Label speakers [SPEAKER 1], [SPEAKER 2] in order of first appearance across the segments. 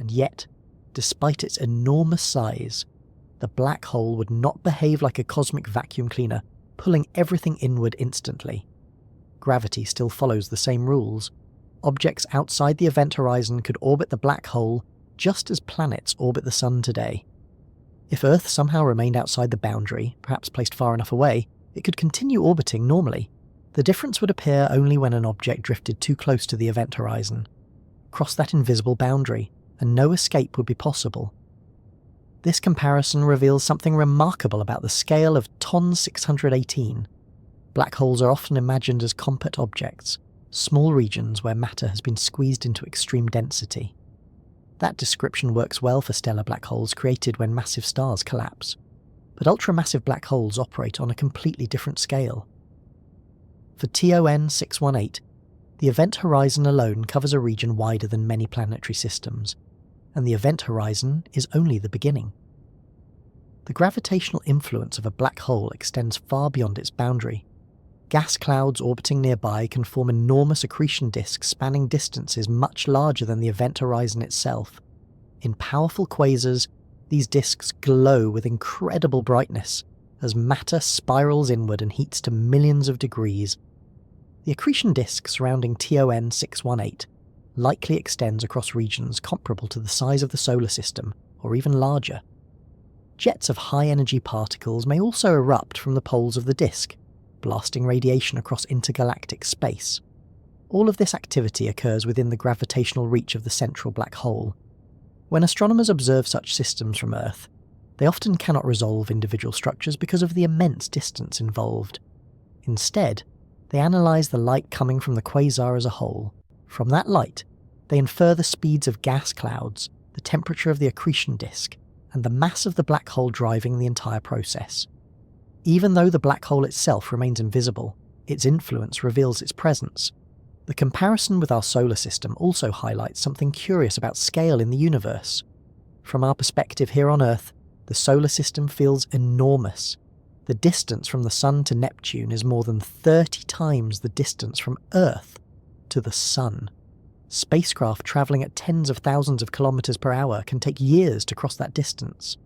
[SPEAKER 1] And yet, despite its enormous size, the black hole would not behave like a cosmic vacuum cleaner, pulling everything inward instantly. Gravity still follows the same rules. Objects outside the event horizon could orbit the black hole just as planets orbit the Sun today. If Earth somehow remained outside the boundary, perhaps placed far enough away, it could continue orbiting normally. The difference would appear only when an object drifted too close to the event horizon. Cross that invisible boundary, and no escape would be possible. This comparison reveals something remarkable about the scale of TON 618. Black holes are often imagined as compact objects, small regions where matter has been squeezed into extreme density. That description works well for stellar black holes created when massive stars collapse, but ultramassive black holes operate on a completely different scale. For TON 618, the event horizon alone covers a region wider than many planetary systems, and the event horizon is only the beginning. The gravitational influence of a black hole extends far beyond its boundary. Gas clouds orbiting nearby can form enormous accretion disks spanning distances much larger than the event horizon itself. In powerful quasars, these disks glow with incredible brightness as matter spirals inward and heats to millions of degrees. The accretion disk surrounding TON 618 likely extends across regions comparable to the size of the solar system, or even larger. Jets of high-energy particles may also erupt from the poles of the disk, blasting radiation across intergalactic space. All of this activity occurs within the gravitational reach of the central black hole. When astronomers observe such systems from Earth, they often cannot resolve individual structures because of the immense distance involved. Instead, they analyse the light coming from the quasar as a whole. From that light, they infer the speeds of gas clouds, the temperature of the accretion disk, and the mass of the black hole driving the entire process. Even though the black hole itself remains invisible, its influence reveals its presence. The comparison with our solar system also highlights something curious about scale in the universe. From our perspective here on Earth, the solar system feels enormous. The distance from the Sun to Neptune is more than 30 times the distance from Earth to the Sun. Spacecraft travelling at tens of thousands of kilometres per hour can take years to cross that distance.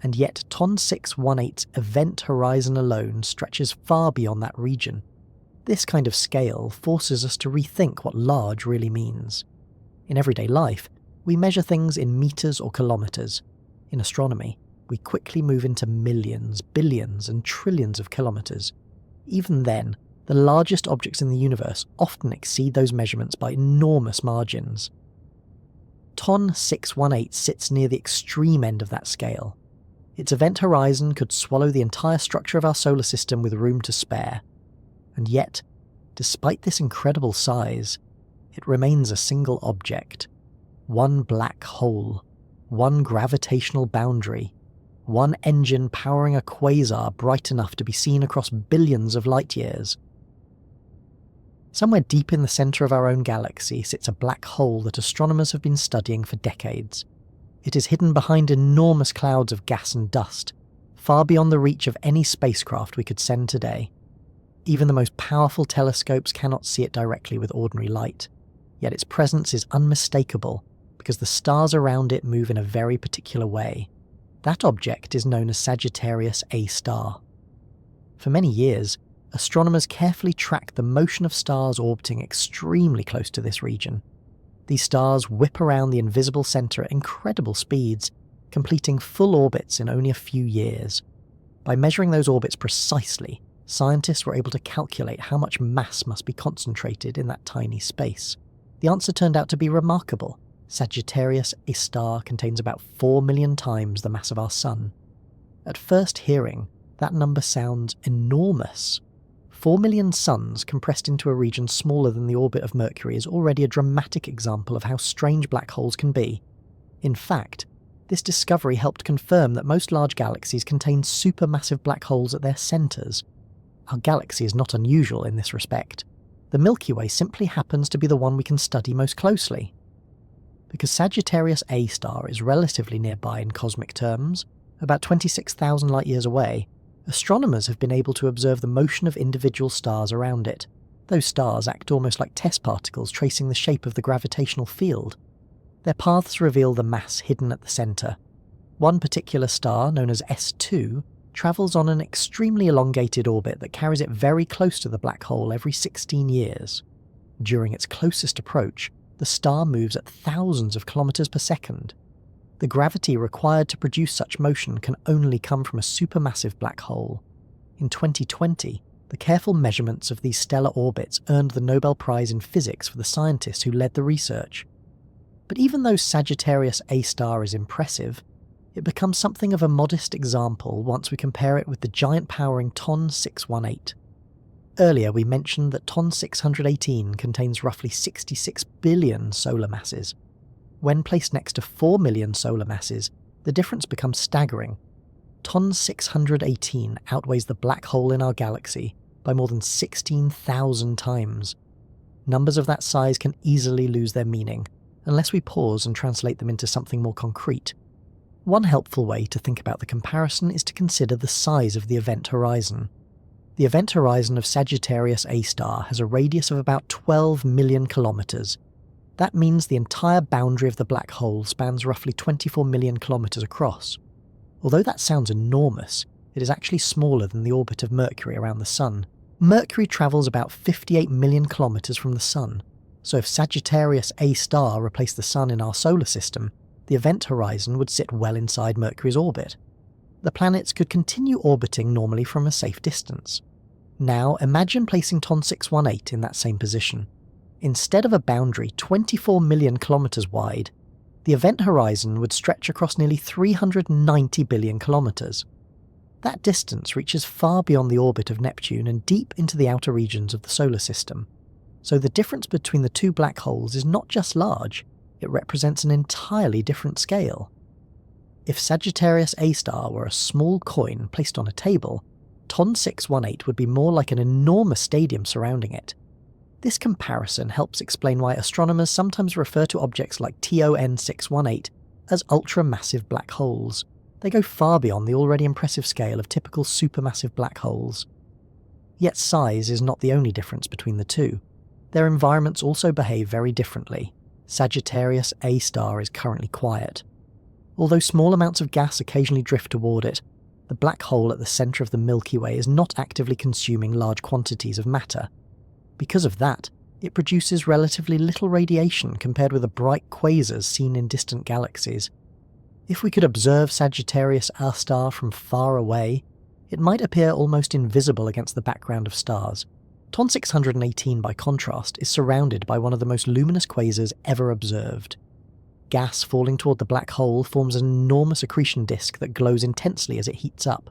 [SPEAKER 1] And yet TON 618's event horizon alone stretches far beyond that region. This kind of scale forces us to rethink what large really means. In everyday life, we measure things in meters or kilometres. In astronomy, we quickly move into millions, billions, and trillions of kilometres. Even then, the largest objects in the universe often exceed those measurements by enormous margins. TON 618 sits near the extreme end of that scale. Its event horizon could swallow the entire structure of our solar system with room to spare. And yet, despite this incredible size, it remains a single object. One black hole, one gravitational boundary, one engine powering a quasar bright enough to be seen across billions of light years. Somewhere deep in the centre of our own galaxy sits a black hole that astronomers have been studying for decades. It is hidden behind enormous clouds of gas and dust, far beyond the reach of any spacecraft we could send today. Even the most powerful telescopes cannot see it directly with ordinary light, yet its presence is unmistakable because the stars around it move in a very particular way. That object is known as Sagittarius A star. For many years, astronomers carefully tracked the motion of stars orbiting extremely close to this region. These stars whip around the invisible centre at incredible speeds, completing full orbits in only a few years. By measuring those orbits precisely, scientists were able to calculate how much mass must be concentrated in that tiny space. The answer turned out to be remarkable. Sagittarius A star contains about 4 million times the mass of our Sun. At first hearing, that number sounds enormous. 4 million suns compressed into a region smaller than the orbit of Mercury is already a dramatic example of how strange black holes can be. In fact, this discovery helped confirm that most large galaxies contain supermassive black holes at their centres. Our galaxy is not unusual in this respect. The Milky Way simply happens to be the one we can study most closely. Because Sagittarius A star is relatively nearby in cosmic terms, about 26,000 light-years away, astronomers have been able to observe the motion of individual stars around it. Those stars act almost like test particles tracing the shape of the gravitational field. Their paths reveal the mass hidden at the centre. One particular star, known as S2, travels on an extremely elongated orbit that carries it very close to the black hole every 16 years. During its closest approach, the star moves at thousands of kilometers per second. The gravity required to produce such motion can only come from a supermassive black hole. In 2020, the careful measurements of these stellar orbits earned the Nobel Prize in Physics for the scientists who led the research. But even though Sagittarius A star is impressive, it becomes something of a modest example once we compare it with the giant-powering TON 618. Earlier we mentioned that TON 618 contains roughly 66 billion solar masses. When placed next to 4 million solar masses, the difference becomes staggering. TON 618 outweighs the black hole in our galaxy by more than 16,000 times. Numbers of that size can easily lose their meaning, unless we pause and translate them into something more concrete. One helpful way to think about the comparison is to consider the size of the event horizon. The event horizon of Sagittarius A star has a radius of about 12 million kilometers. That means the entire boundary of the black hole spans roughly 24 million kilometers across. Although that sounds enormous, it is actually smaller than the orbit of Mercury around the Sun. Mercury travels about 58 million kilometers from the Sun, so if Sagittarius A star replaced the Sun in our solar system, the event horizon would sit well inside Mercury's orbit. The planets could continue orbiting normally from a safe distance. Now imagine placing TON 618 in that same position. Instead of a boundary 24 million kilometers wide, the event horizon would stretch across nearly 390 billion kilometers. That distance reaches far beyond the orbit of Neptune and deep into the outer regions of the solar system. So the difference between the two black holes is not just large, it represents an entirely different scale. If Sagittarius A star were a small coin placed on a table, TON 618 would be more like an enormous stadium surrounding it. This comparison helps explain why astronomers sometimes refer to objects like TON 618 as ultramassive black holes. They go far beyond the already impressive scale of typical supermassive black holes. Yet size is not the only difference between the two. Their environments also behave very differently. Sagittarius A star is currently quiet. Although small amounts of gas occasionally drift toward it, the black hole at the centre of the Milky Way is not actively consuming large quantities of matter. Because of that, it produces relatively little radiation compared with the bright quasars seen in distant galaxies. If we could observe Sagittarius A star from far away, it might appear almost invisible against the background of stars. TON 618, by contrast, is surrounded by one of the most luminous quasars ever observed. Gas falling toward the black hole forms an enormous accretion disk that glows intensely as it heats up.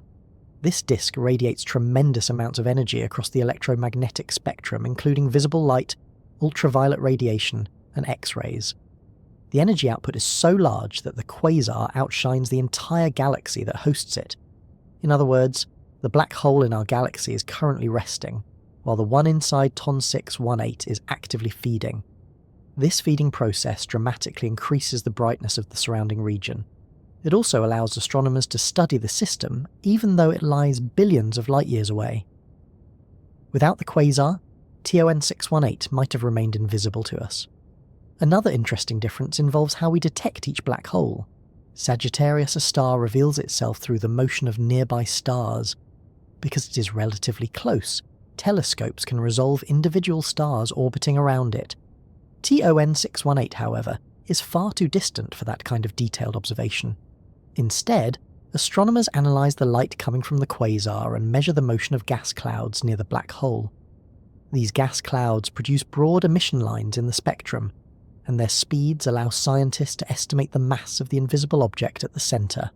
[SPEAKER 1] This disk radiates tremendous amounts of energy across the electromagnetic spectrum, including visible light, ultraviolet radiation, and X-rays. The energy output is so large that the quasar outshines the entire galaxy that hosts it. In other words, the black hole in our galaxy is currently resting, while the one inside TON 618 is actively feeding. This feeding process dramatically increases the brightness of the surrounding region. It also allows astronomers to study the system, even though it lies billions of light years away. Without the quasar, TON 618 might have remained invisible to us. Another interesting difference involves how we detect each black hole. Sagittarius A star reveals itself through the motion of nearby stars. Because it is relatively close, telescopes can resolve individual stars orbiting around it. TON 618, however, is far too distant for that kind of detailed observation. Instead, astronomers analyse the light coming from the quasar and measure the motion of gas clouds near the black hole. These gas clouds produce broad emission lines in the spectrum, and their speeds allow scientists to estimate the mass of the invisible object at the centre.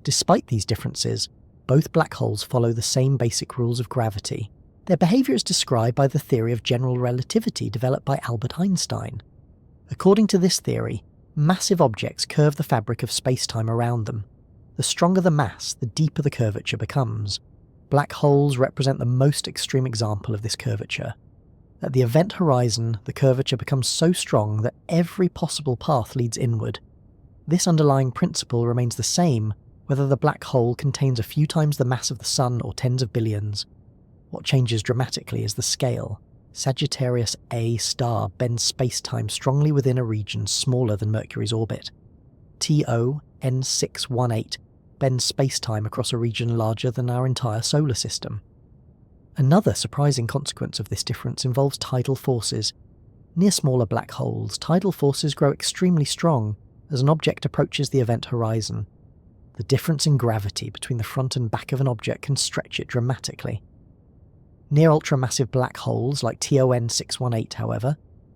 [SPEAKER 1] Despite these differences, both black holes follow the same basic rules of gravity. Their behaviour is described by the theory of general relativity developed by Albert Einstein. According to this theory, massive objects curve the fabric of space-time around them. The stronger the mass, the deeper the curvature becomes. Black holes represent the most extreme example of this curvature. At the event horizon, the curvature becomes so strong that every possible path leads inward. This underlying principle remains the same whether the black hole contains a few times the mass of the Sun or tens of billions. What changes dramatically is the scale. Sagittarius A star bends space-time strongly within a region smaller than Mercury's orbit. TO N618 bends space-time across a region larger than our entire solar system. Another surprising consequence of this difference involves tidal forces. Near smaller black holes, tidal forces grow extremely strong as an object approaches the event horizon. The difference in gravity between the front and back of an object can stretch it dramatically. Near ultramassive black holes like TON 618, however,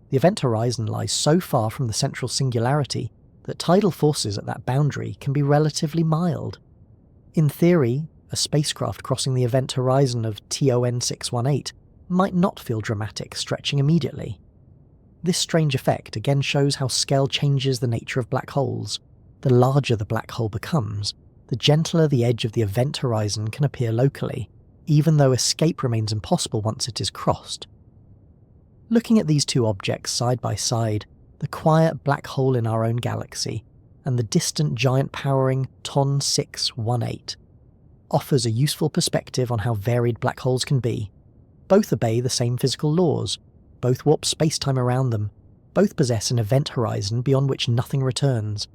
[SPEAKER 1] the event horizon lies so far from the central singularity that tidal forces at that boundary can be relatively mild. In theory, a spacecraft crossing the event horizon of TON 618 might not feel dramatic stretching immediately. This strange effect again shows how scale changes the nature of black holes. The larger the black hole becomes, the gentler the edge of the event horizon can appear locally, even though escape remains impossible once it is crossed. Looking at these two objects side by side, the quiet black hole in our own galaxy and the distant giant powering TON 618 offers a useful perspective on how varied black holes can be. Both obey the same physical laws, both warp space-time around them, both possess an event horizon beyond which nothing returns.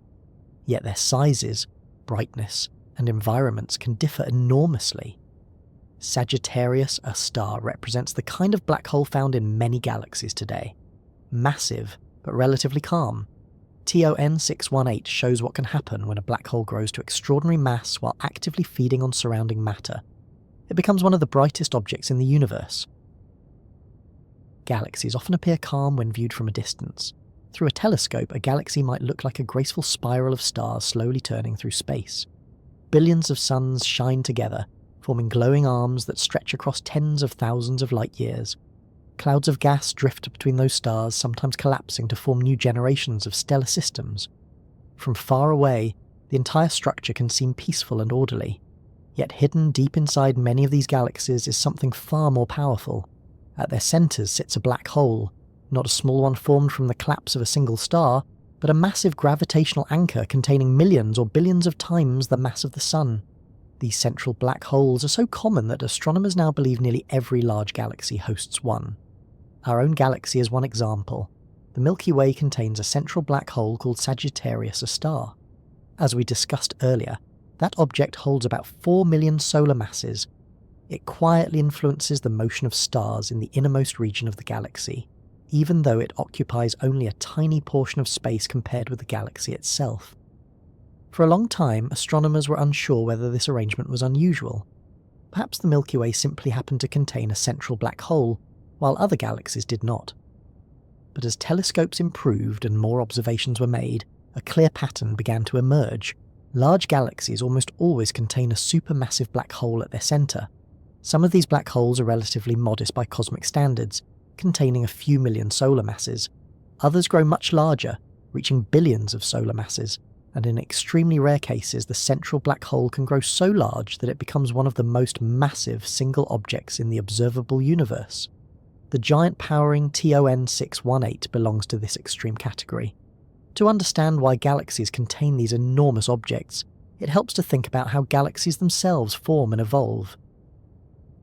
[SPEAKER 1] Yet their sizes, brightness, and environments can differ enormously. Sagittarius A star represents the kind of black hole found in many galaxies today. Massive, but relatively calm. TON 618 shows what can happen when a black hole grows to extraordinary mass while actively feeding on surrounding matter. It becomes one of the brightest objects in the universe. Galaxies often appear calm when viewed from a distance. Through a telescope, a galaxy might look like a graceful spiral of stars slowly turning through space. Billions of suns shine together, forming glowing arms that stretch across tens of thousands of light years. Clouds of gas drift between those stars, sometimes collapsing to form new generations of stellar systems. From far away, the entire structure can seem peaceful and orderly. Yet hidden deep inside many of these galaxies is something far more powerful. At their centres sits a black hole, not a small one formed from the collapse of a single star, but a massive gravitational anchor containing millions or billions of times the mass of the Sun. These central black holes are so common that astronomers now believe nearly every large galaxy hosts one. Our own galaxy is one example. The Milky Way contains a central black hole called Sagittarius A star. As we discussed earlier, that object holds about 4 million solar masses. It quietly influences the motion of stars in the innermost region of the galaxy, even though it occupies only a tiny portion of space compared with the galaxy itself. For a long time, astronomers were unsure whether this arrangement was unusual. Perhaps the Milky Way simply happened to contain a central black hole, while other galaxies did not. But as telescopes improved and more observations were made, a clear pattern began to emerge. Large galaxies almost always contain a supermassive black hole at their centre. Some of these black holes are relatively modest by cosmic standards, containing a few million solar masses. Others grow much larger, reaching billions of solar masses, and in extremely rare cases the central black hole can grow so large that it becomes one of the most massive single objects in the observable universe. The giant powering TON 618 belongs to this extreme category. To understand why galaxies contain these enormous objects, it helps to think about how galaxies themselves form and evolve.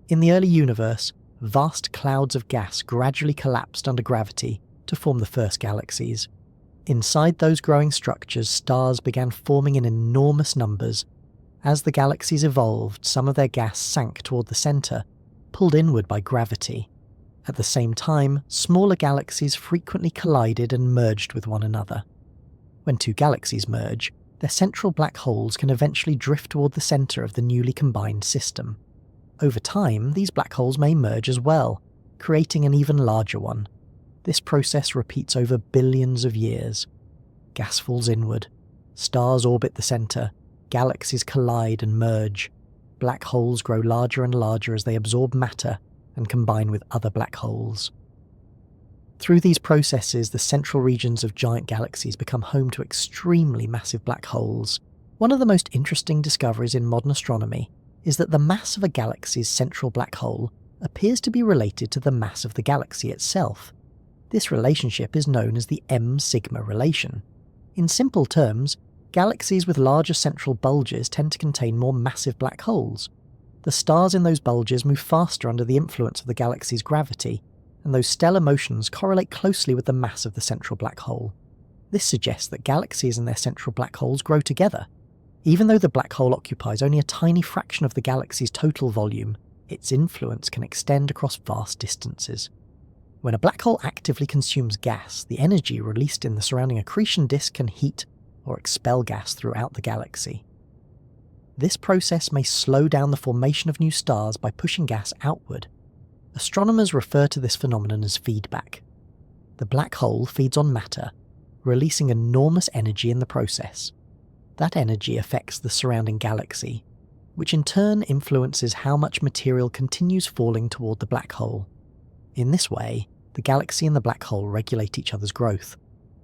[SPEAKER 1] In the early universe, vast clouds of gas gradually collapsed under gravity to form the first galaxies. Inside those growing structures, stars began forming in enormous numbers. As the galaxies evolved, some of their gas sank toward the centre, pulled inward by gravity. At the same time, smaller galaxies frequently collided and merged with one another. When two galaxies merge, their central black holes can eventually drift toward the centre of the newly combined system. Over time, these black holes may merge as well, creating an even larger one. This process repeats over billions of years. Gas falls inward, stars orbit the centre, galaxies collide and merge. Black holes grow larger and larger as they absorb matter and combine with other black holes. Through these processes, the central regions of giant galaxies become home to extremely massive black holes. One of the most interesting discoveries in modern astronomy is that the mass of a galaxy's central black hole appears to be related to the mass of the galaxy itself. This relationship is known as the M-sigma relation. In simple terms, galaxies with larger central bulges tend to contain more massive black holes. The stars in those bulges move faster under the influence of the galaxy's gravity, and those stellar motions correlate closely with the mass of the central black hole. This suggests that galaxies and their central black holes grow together. Even though the black hole occupies only a tiny fraction of the galaxy's total volume, its influence can extend across vast distances. When a black hole actively consumes gas, the energy released in the surrounding accretion disk can heat or expel gas throughout the galaxy. This process may slow down the formation of new stars by pushing gas outward. Astronomers refer to this phenomenon as feedback. The black hole feeds on matter, releasing enormous energy in the process. That energy affects the surrounding galaxy, which in turn influences how much material continues falling toward the black hole. In this way, the galaxy and the black hole regulate each other's growth.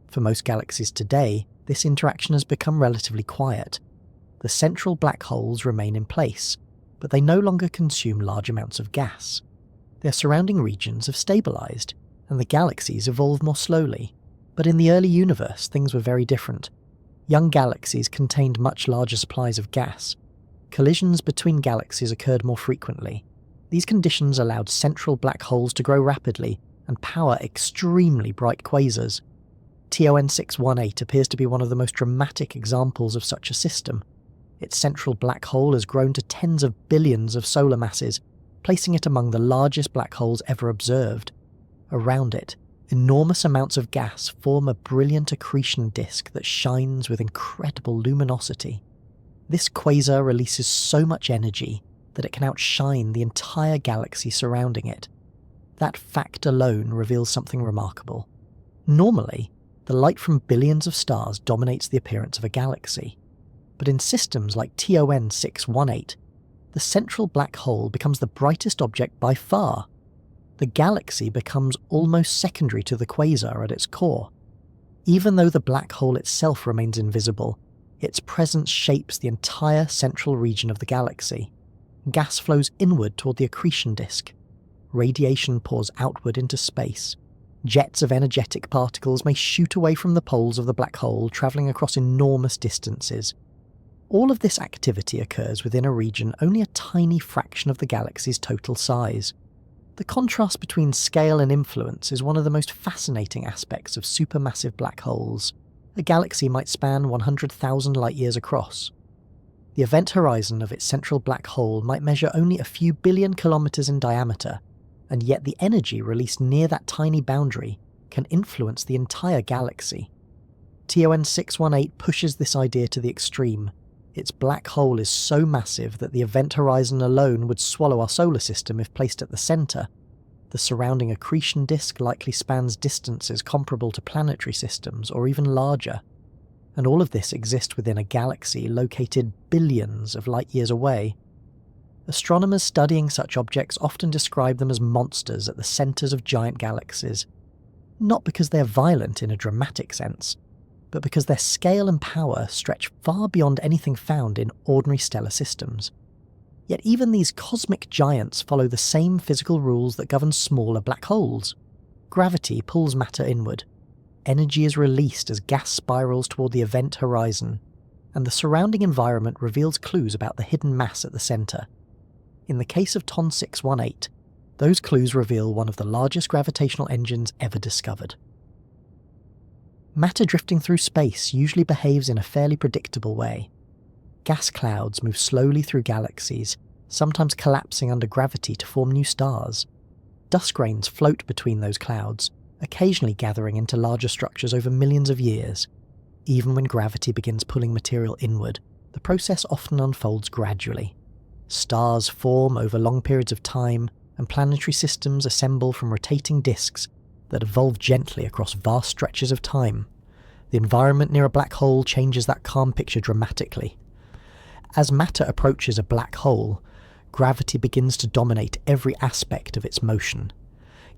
[SPEAKER 1] For most galaxies today, this interaction has become relatively quiet. The central black holes remain in place, but they no longer consume large amounts of gas. Their surrounding regions have stabilized, and the galaxies evolve more slowly. But in the early universe, things were very different. Young galaxies contained much larger supplies of gas. Collisions between galaxies occurred more frequently. These conditions allowed central black holes to grow rapidly and power extremely bright quasars. TON 618 appears to be one of the most dramatic examples of such a system. Its central black hole has grown to tens of billions of solar masses, placing it among the largest black holes ever observed. Around it, enormous amounts of gas form a brilliant accretion disk that shines with incredible luminosity. This quasar releases so much energy that it can outshine the entire galaxy surrounding it. That fact alone reveals something remarkable. Normally, the light from billions of stars dominates the appearance of a galaxy. But in systems like TON 618, the central black hole becomes the brightest object by far. The galaxy becomes almost secondary to the quasar at its core. Even though the black hole itself remains invisible, its presence shapes the entire central region of the galaxy. Gas flows inward toward the accretion disk. Radiation pours outward into space. Jets of energetic particles may shoot away from the poles of the black hole, travelling across enormous distances. All of this activity occurs within a region only a tiny fraction of the galaxy's total size. The contrast between scale and influence is one of the most fascinating aspects of supermassive black holes. A galaxy might span 100,000 light-years across. The event horizon of its central black hole might measure only a few billion kilometers in diameter, and yet the energy released near that tiny boundary can influence the entire galaxy. TON 618 pushes this idea to the extreme. Its black hole is so massive that the event horizon alone would swallow our solar system if placed at the centre. The surrounding accretion disk likely spans distances comparable to planetary systems or even larger. And all of this exists within a galaxy located billions of light-years away. Astronomers studying such objects often describe them as monsters at the centres of giant galaxies, not because they're violent in a dramatic sense, but because their scale and power stretch far beyond anything found in ordinary stellar systems. Yet even these cosmic giants follow the same physical rules that govern smaller black holes. Gravity pulls matter inward. Energy is released as gas spirals toward the event horizon, and the surrounding environment reveals clues about the hidden mass at the centre. In the case of TON 618, those clues reveal one of the largest gravitational engines ever discovered. Matter drifting through space usually behaves in a fairly predictable way. Gas clouds move slowly through galaxies, sometimes collapsing under gravity to form new stars. Dust grains float between those clouds, occasionally gathering into larger structures over millions of years. Even when gravity begins pulling material inward, the process often unfolds gradually. Stars form over long periods of time, and planetary systems assemble from rotating disks that evolve gently across vast stretches of time. The environment near a black hole changes that calm picture dramatically. As matter approaches a black hole, gravity begins to dominate every aspect of its motion.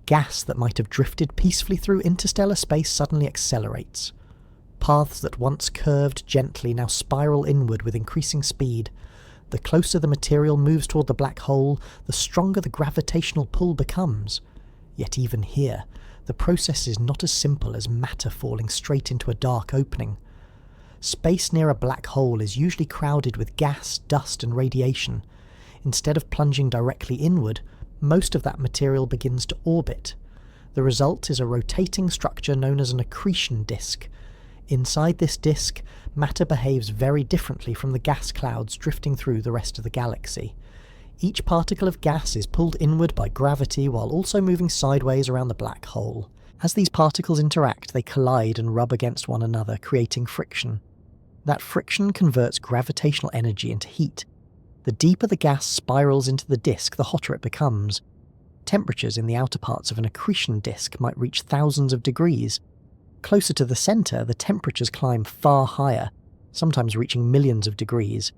[SPEAKER 1] Gas that might have drifted peacefully through interstellar space suddenly accelerates. Paths that once curved gently now spiral inward with increasing speed. The closer the material moves toward the black hole, the stronger the gravitational pull becomes. Yet even here, the process is not as simple as matter falling straight into a dark opening. Space near a black hole is usually crowded with gas, dust, and radiation. Instead of plunging directly inward, most of that material begins to orbit. The result is a rotating structure known as an accretion disk. Inside this disk, matter behaves very differently from the gas clouds drifting through the rest of the galaxy. Each particle of gas is pulled inward by gravity while also moving sideways around the black hole. As these particles interact, they collide and rub against one another, creating friction. That friction converts gravitational energy into heat. The deeper the gas spirals into the disk, the hotter it becomes. Temperatures in the outer parts of an accretion disk might reach thousands of degrees. Closer to the centre, the temperatures climb far higher, sometimes reaching millions of degrees.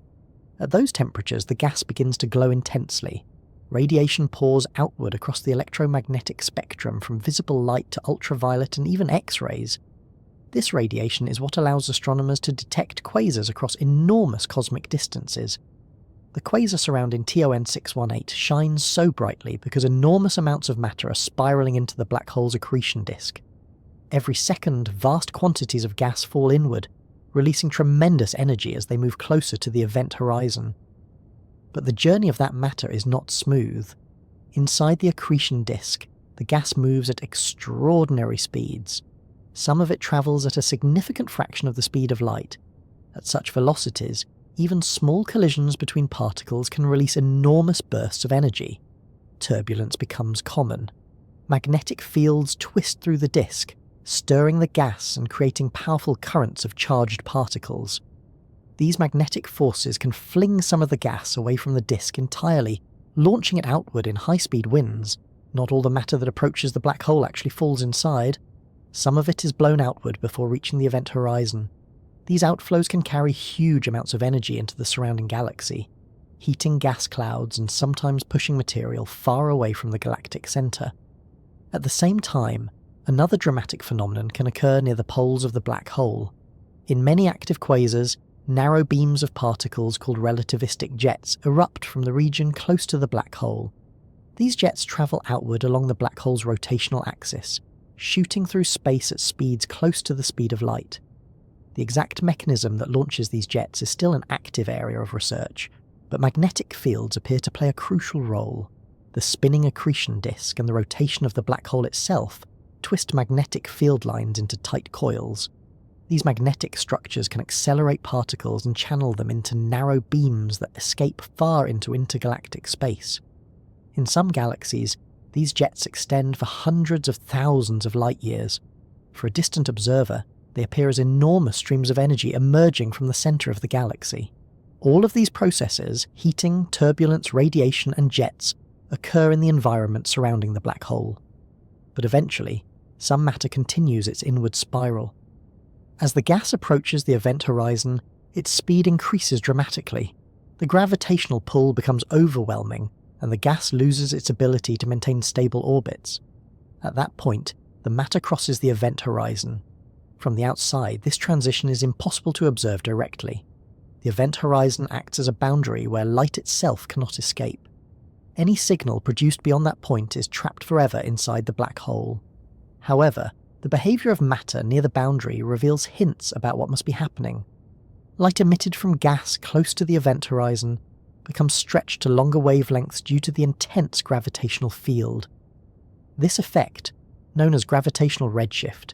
[SPEAKER 1] At those temperatures, the gas begins to glow intensely. Radiation pours outward across the electromagnetic spectrum from visible light to ultraviolet and even X-rays. This radiation is what allows astronomers to detect quasars across enormous cosmic distances. The quasar surrounding TON 618 shines so brightly because enormous amounts of matter are spiralling into the black hole's accretion disk. Every second, vast quantities of gas fall inward, releasing tremendous energy as they move closer to the event horizon. But the journey of that matter is not smooth. Inside the accretion disk, the gas moves at extraordinary speeds. Some of it travels at a significant fraction of the speed of light. At such velocities, even small collisions between particles can release enormous bursts of energy. Turbulence becomes common. Magnetic fields twist through the disk, stirring the gas and creating powerful currents of charged particles. These magnetic forces can fling some of the gas away from the disk entirely, launching it outward in high-speed winds. Not all the matter that approaches the black hole actually falls inside. Some of it is blown outward before reaching the event horizon. These outflows can carry huge amounts of energy into the surrounding galaxy, heating gas clouds and sometimes pushing material far away from the galactic centre. At the same time, another dramatic phenomenon can occur near the poles of the black hole. In many active quasars, narrow beams of particles called relativistic jets erupt from the region close to the black hole. These jets travel outward along the black hole's rotational axis, shooting through space at speeds close to the speed of light. The exact mechanism that launches these jets is still an active area of research, but magnetic fields appear to play a crucial role. The spinning accretion disk and the rotation of the black hole itself twist magnetic field lines into tight coils. These magnetic structures can accelerate particles and channel them into narrow beams that escape far into intergalactic space. In some galaxies, these jets extend for hundreds of thousands of light years. For a distant observer, they appear as enormous streams of energy emerging from the centre of the galaxy. All of these processes, heating, turbulence, radiation, and jets, occur in the environment surrounding the black hole. But eventually, some matter continues its inward spiral. As the gas approaches the event horizon, its speed increases dramatically. The gravitational pull becomes overwhelming, and the gas loses its ability to maintain stable orbits. At that point, the matter crosses the event horizon. From the outside, this transition is impossible to observe directly. The event horizon acts as a boundary where light itself cannot escape. Any signal produced beyond that point is trapped forever inside the black hole. However, the behaviour of matter near the boundary reveals hints about what must be happening. Light emitted from gas close to the event horizon becomes stretched to longer wavelengths due to the intense gravitational field. This effect, known as gravitational redshift,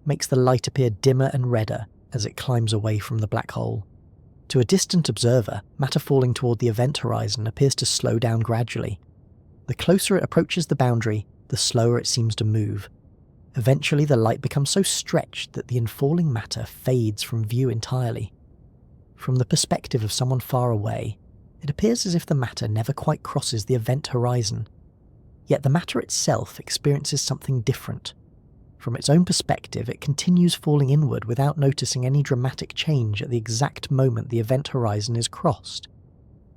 [SPEAKER 1] makes the light appear dimmer and redder as it climbs away from the black hole. To a distant observer, matter falling toward the event horizon appears to slow down gradually. The closer it approaches the boundary, the slower it seems to move. Eventually, the light becomes so stretched that the infalling matter fades from view entirely. From the perspective of someone far away, it appears as if the matter never quite crosses the event horizon. Yet the matter itself experiences something different. From its own perspective, it continues falling inward without noticing any dramatic change at the exact moment the event horizon is crossed.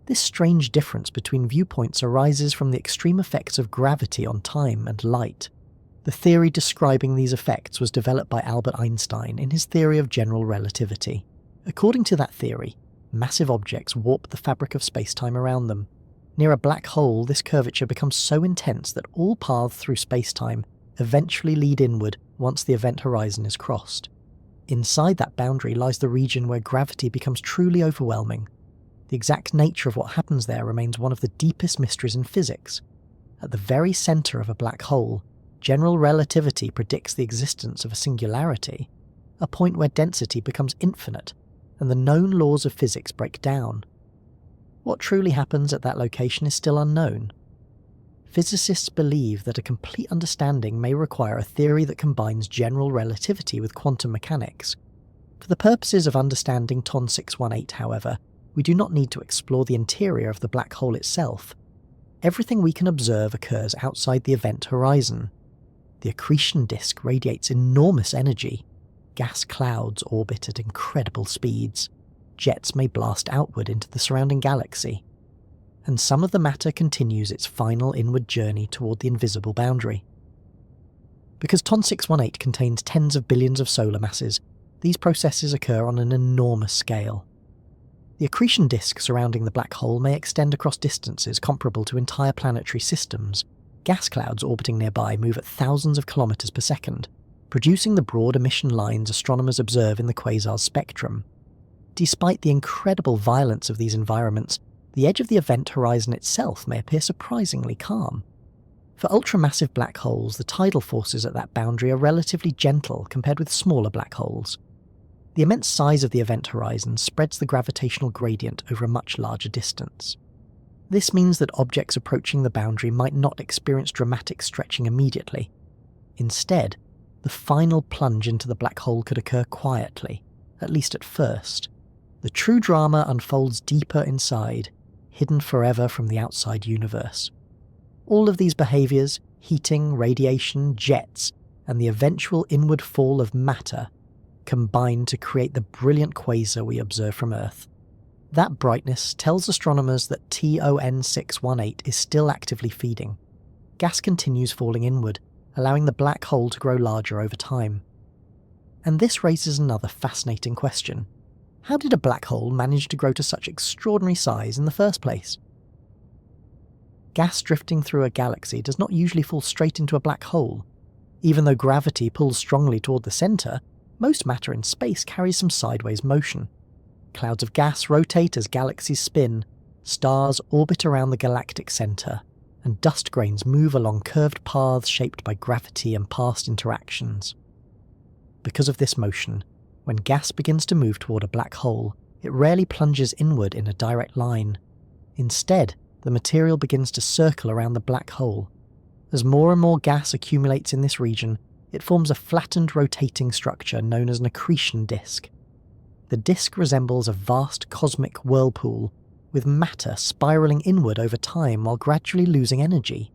[SPEAKER 1] This strange difference between viewpoints arises from the extreme effects of gravity on time and light. The theory describing these effects was developed by Albert Einstein in his theory of general relativity. According to that theory, massive objects warp the fabric of space-time around them. Near a black hole, this curvature becomes so intense that all paths through space-time eventually lead inward once the event horizon is crossed. Inside that boundary lies the region where gravity becomes truly overwhelming. The exact nature of what happens there remains one of the deepest mysteries in physics. At the very centre of a black hole, general relativity predicts the existence of a singularity, a point where density becomes infinite and the known laws of physics break down. What truly happens at that location is still unknown. Physicists believe that a complete understanding may require a theory that combines general relativity with quantum mechanics. For the purposes of understanding TON 618, however, we do not need to explore the interior of the black hole itself. Everything we can observe occurs outside the event horizon. The accretion disk radiates enormous energy. Gas clouds orbit at incredible speeds. Jets may blast outward into the surrounding galaxy. And some of the matter continues its final inward journey toward the invisible boundary. Because TON 618 contains tens of billions of solar masses, these processes occur on an enormous scale. The accretion disk surrounding the black hole may extend across distances comparable to entire planetary systems. Gas clouds orbiting nearby move at thousands of kilometers per second, producing the broad emission lines astronomers observe in the quasar's spectrum. Despite the incredible violence of these environments, the edge of the event horizon itself may appear surprisingly calm. For ultramassive black holes, the tidal forces at that boundary are relatively gentle compared with smaller black holes. The immense size of the event horizon spreads the gravitational gradient over a much larger distance. This means that objects approaching the boundary might not experience dramatic stretching immediately. Instead, the final plunge into the black hole could occur quietly, at least at first. The true drama unfolds deeper inside, hidden forever from the outside universe. All of these behaviours, heating, radiation, jets, and the eventual inward fall of matter, combine to create the brilliant quasar we observe from Earth. That brightness tells astronomers that TON 618 is still actively feeding. Gas continues falling inward, allowing the black hole to grow larger over time. And this raises another fascinating question. How did a black hole manage to grow to such extraordinary size in the first place? Gas drifting through a galaxy does not usually fall straight into a black hole. Even though gravity pulls strongly toward the centre, most matter in space carries some sideways motion. Clouds of gas rotate as galaxies spin, stars orbit around the galactic centre, and dust grains move along curved paths shaped by gravity and past interactions. Because of this motion, when gas begins to move toward a black hole, it rarely plunges inward in a direct line. Instead, the material begins to circle around the black hole. As more and more gas accumulates in this region, it forms a flattened rotating structure known as an accretion disk. The disk resembles a vast cosmic whirlpool, with matter spiralling inward over time while gradually losing energy.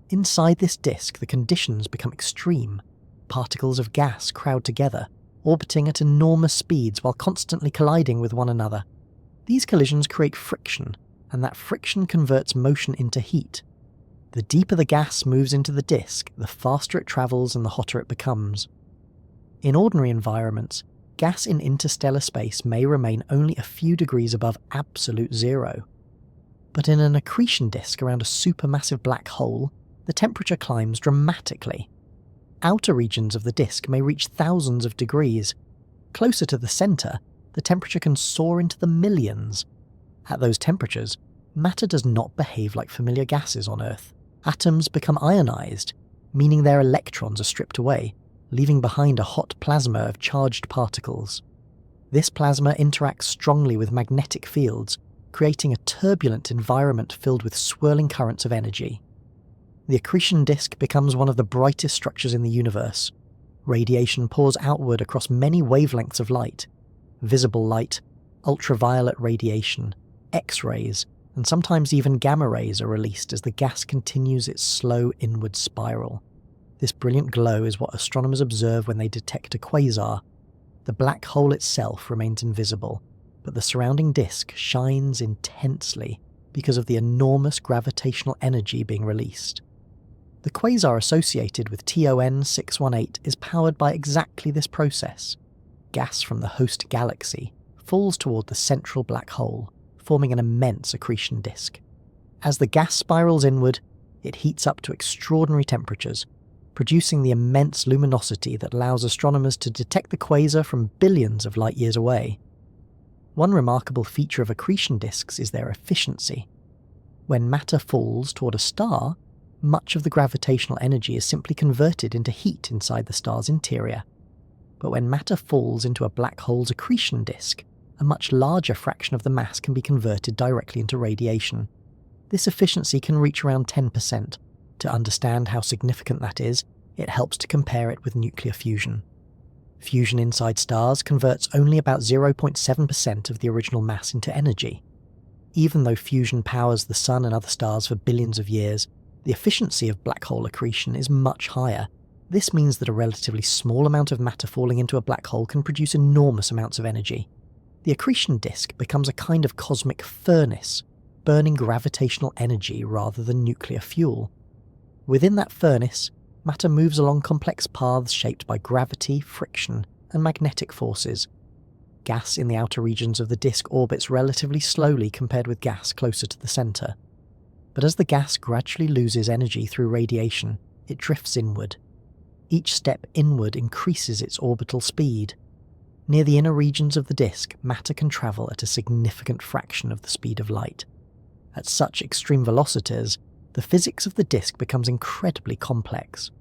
[SPEAKER 1] Inside this disk, the conditions become extreme. Particles of gas crowd together, orbiting at enormous speeds while constantly colliding with one another. These collisions create friction, and that friction converts motion into heat. The deeper the gas moves into the disk, the faster it travels and the hotter it becomes. In ordinary environments, gas in interstellar space may remain only a few degrees above absolute zero. But in an accretion disk around a supermassive black hole, the temperature climbs dramatically. Outer regions of the disk may reach thousands of degrees. Closer to the centre, the temperature can soar into the millions. At those temperatures, matter does not behave like familiar gases on Earth. Atoms become ionized, meaning their electrons are stripped away, leaving behind a hot plasma of charged particles. This plasma interacts strongly with magnetic fields, creating a turbulent environment filled with swirling currents of energy. The accretion disk becomes one of the brightest structures in the universe. Radiation pours outward across many wavelengths of light. Visible light, ultraviolet radiation, X-rays, and sometimes even gamma rays are released as the gas continues its slow inward spiral. This brilliant glow is what astronomers observe when they detect a quasar. The black hole itself remains invisible, but the surrounding disk shines intensely because of the enormous gravitational energy being released. The quasar associated with TON 618 is powered by exactly this process. Gas from the host galaxy falls toward the central black hole, forming an immense accretion disk. As the gas spirals inward, it heats up to extraordinary temperatures, producing the immense luminosity that allows astronomers to detect the quasar from billions of light years away. One remarkable feature of accretion disks is their efficiency. When matter falls toward a star, much of the gravitational energy is simply converted into heat inside the star's interior. But when matter falls into a black hole's accretion disk, a much larger fraction of the mass can be converted directly into radiation. This efficiency can reach around 10%. To understand how significant that is, it helps to compare it with nuclear fusion. Fusion inside stars converts only about 0.7% of the original mass into energy. Even though fusion powers the Sun and other stars for billions of years, the efficiency of black hole accretion is much higher. This means that a relatively small amount of matter falling into a black hole can produce enormous amounts of energy. The accretion disk becomes a kind of cosmic furnace, burning gravitational energy rather than nuclear fuel. Within that furnace, matter moves along complex paths shaped by gravity, friction, and magnetic forces. Gas in the outer regions of the disk orbits relatively slowly compared with gas closer to the centre. But as the gas gradually loses energy through radiation, it drifts inward. Each step inward increases its orbital speed. Near the inner regions of the disk, matter can travel at a significant fraction of the speed of light. At such extreme velocities, the physics of the disk becomes incredibly complex.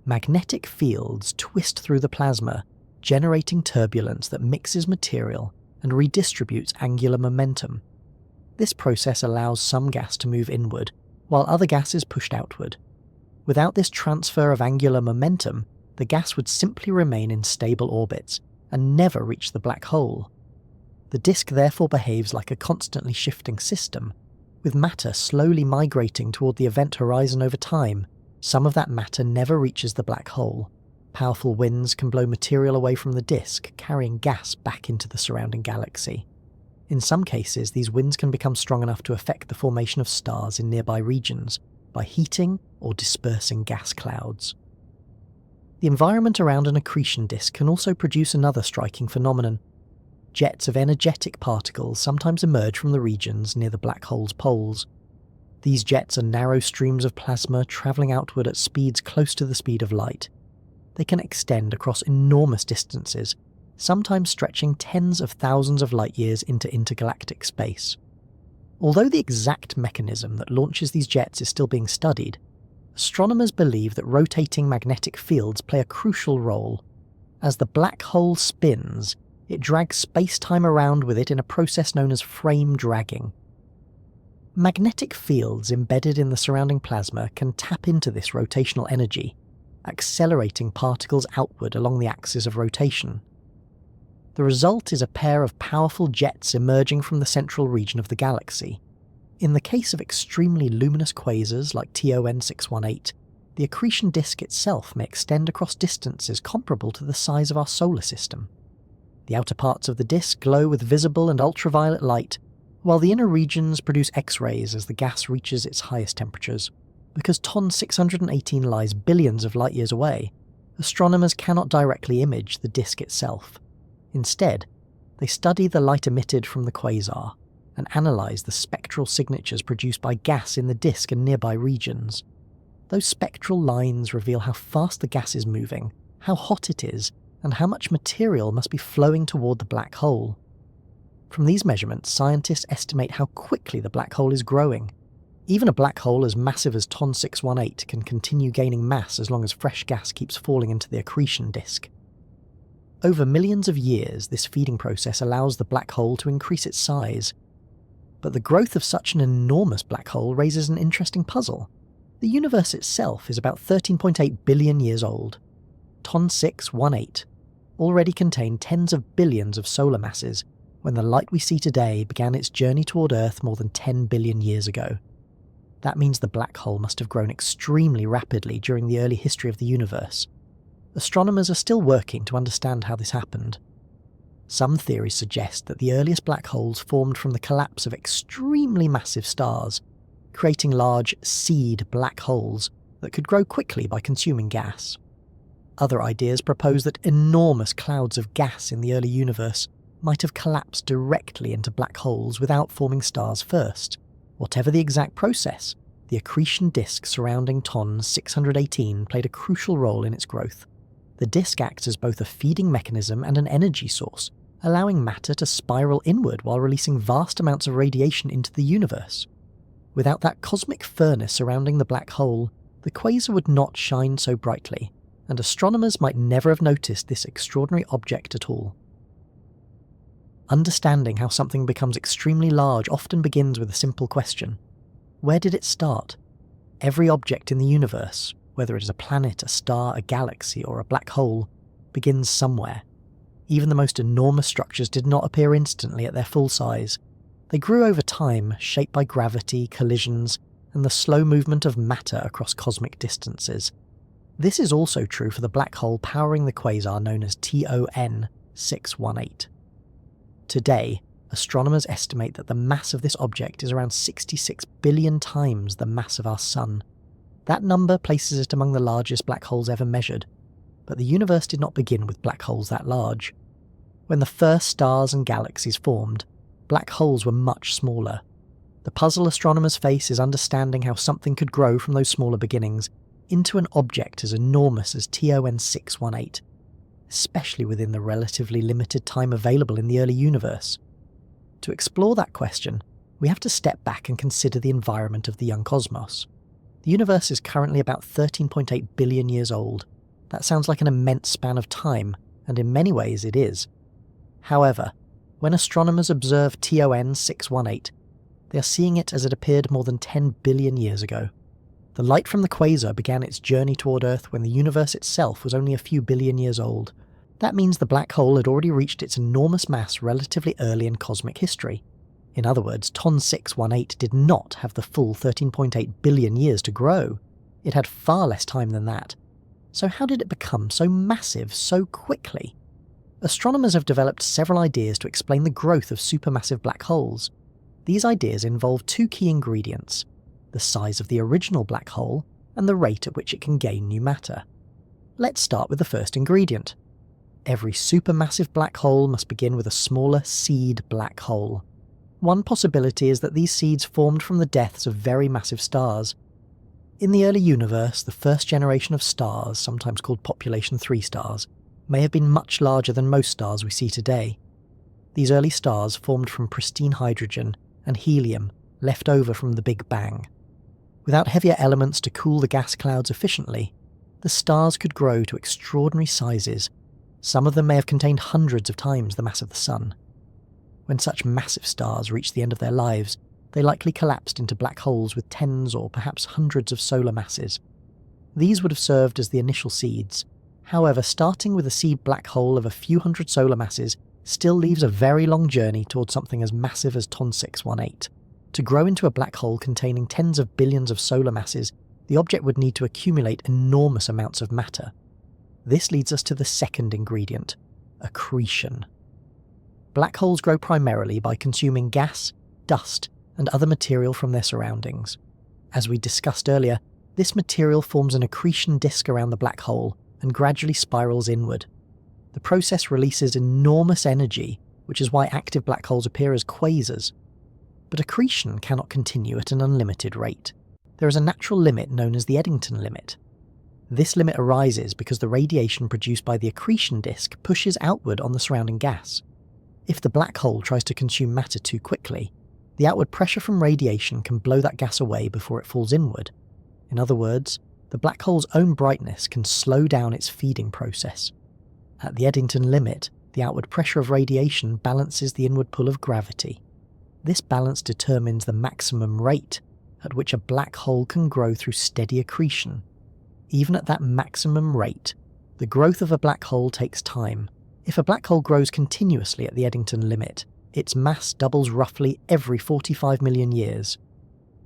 [SPEAKER 1] Magnetic fields twist through the plasma, generating turbulence that mixes material and redistributes angular momentum. This process allows some gas to move inward, while other gas is pushed outward. Without this transfer of angular momentum, the gas would simply remain in stable orbits and never reach the black hole. The disk therefore behaves like a constantly shifting system, with matter slowly migrating toward the event horizon over time. Some of that matter never reaches the black hole. Powerful winds can blow material away from the disk, carrying gas back into the surrounding galaxy. In some cases, these winds can become strong enough to affect the formation of stars in nearby regions by heating or dispersing gas clouds. The environment around an accretion disk can also produce another striking phenomenon. Jets of energetic particles sometimes emerge from the regions near the black hole's poles. These jets are narrow streams of plasma travelling outward at speeds close to the speed of light. They can extend across enormous distances, sometimes stretching tens of thousands of light years into intergalactic space. Although the exact mechanism that launches these jets is still being studied, astronomers believe that rotating magnetic fields play a crucial role. As the black hole spins, it drags space-time around with it in a process known as frame dragging. Magnetic fields embedded in the surrounding plasma can tap into this rotational energy, accelerating particles outward along the axis of rotation. The result is a pair of powerful jets emerging from the central region of the galaxy. In the case of extremely luminous quasars like TON 618, the accretion disk itself may extend across distances comparable to the size of our solar system. The outer parts of the disk glow with visible and ultraviolet light, while the inner regions produce X-rays as the gas reaches its highest temperatures. Because TON 618 lies billions of light years away, astronomers cannot directly image the disk itself. Instead, they study the light emitted from the quasar and analyse the spectral signatures produced by gas in the disk and nearby regions. Those spectral lines reveal how fast the gas is moving, how hot it is, and how much material must be flowing toward the black hole. From these measurements, scientists estimate how quickly the black hole is growing. Even a black hole as massive as TON 618 can continue gaining mass as long as fresh gas keeps falling into the accretion disk. Over millions of years, this feeding process allows the black hole to increase its size. But the growth of such an enormous black hole raises an interesting puzzle. The universe itself is about 13.8 billion years old. TON 618 already contained tens of billions of solar masses when the light we see today began its journey toward Earth more than 10 billion years ago. That means the black hole must have grown extremely rapidly during the early history of the universe. Astronomers are still working to understand how this happened. Some theories suggest that the earliest black holes formed from the collapse of extremely massive stars, creating large seed black holes that could grow quickly by consuming gas. Other ideas propose that enormous clouds of gas in the early universe might have collapsed directly into black holes without forming stars first. Whatever the exact process, the accretion disk surrounding TON 618 played a crucial role in its growth. The disk acts as both a feeding mechanism and an energy source, allowing matter to spiral inward while releasing vast amounts of radiation into the universe. Without that cosmic furnace surrounding the black hole, the quasar would not shine so brightly, and astronomers might never have noticed this extraordinary object at all. Understanding how something becomes extremely large often begins with a simple question. Where did it start? Every object in the universe, whether it is a planet, a star, a galaxy, or a black hole, begins somewhere. Even the most enormous structures did not appear instantly at their full size. They grew over time, shaped by gravity, collisions, and the slow movement of matter across cosmic distances. This is also true for the black hole powering the quasar known as TON 618. Today, astronomers estimate that the mass of this object is around 66 billion times the mass of our Sun. That number places it among the largest black holes ever measured, but the universe did not begin with black holes that large. When the first stars and galaxies formed, black holes were much smaller. The puzzle astronomers face is understanding how something could grow from those smaller beginnings into an object as enormous as TON 618, especially within the relatively limited time available in the early universe. To explore that question, we have to step back and consider the environment of the young cosmos. The universe is currently about 13.8 billion years old. That sounds like an immense span of time, and in many ways it is. However, when astronomers observe TON 618, they are seeing it as it appeared more than 10 billion years ago. The light from the quasar began its journey toward Earth when the universe itself was only a few billion years old. That means the black hole had already reached its enormous mass relatively early in cosmic history. In other words, TON 618 did not have the full 13.8 billion years to grow. It had far less time than that. So how did it become so massive so quickly? Astronomers have developed several ideas to explain the growth of supermassive black holes. These ideas involve two key ingredients: the size of the original black hole and the rate at which it can gain new matter. Let's start with the first ingredient. Every supermassive black hole must begin with a smaller seed black hole. One possibility is that these seeds formed from the deaths of very massive stars. In the early universe, the first generation of stars, sometimes called population 3 stars, may have been much larger than most stars we see today. These early stars formed from pristine hydrogen and helium left over from the Big Bang. Without heavier elements to cool the gas clouds efficiently, the stars could grow to extraordinary sizes. Some of them may have contained hundreds of times the mass of the Sun. When such massive stars reached the end of their lives, they likely collapsed into black holes with tens or perhaps hundreds of solar masses. These would have served as the initial seeds. However, starting with a seed black hole of a few hundred solar masses still leaves a very long journey towards something as massive as TON 618. To grow into a black hole containing tens of billions of solar masses, the object would need to accumulate enormous amounts of matter. This leads us to the second ingredient: accretion. Black holes grow primarily by consuming gas, dust, and other material from their surroundings. As we discussed earlier, this material forms an accretion disk around the black hole and gradually spirals inward. The process releases enormous energy, which is why active black holes appear as quasars. But accretion cannot continue at an unlimited rate. There is a natural limit known as the Eddington limit. This limit arises because the radiation produced by the accretion disk pushes outward on the surrounding gas. If the black hole tries to consume matter too quickly, the outward pressure from radiation can blow that gas away before it falls inward. In other words, the black hole's own brightness can slow down its feeding process. At the Eddington limit, the outward pressure of radiation balances the inward pull of gravity. This balance determines the maximum rate at which a black hole can grow through steady accretion. Even at that maximum rate, the growth of a black hole takes time. If a black hole grows continuously at the Eddington limit, its mass doubles roughly every 45 million years.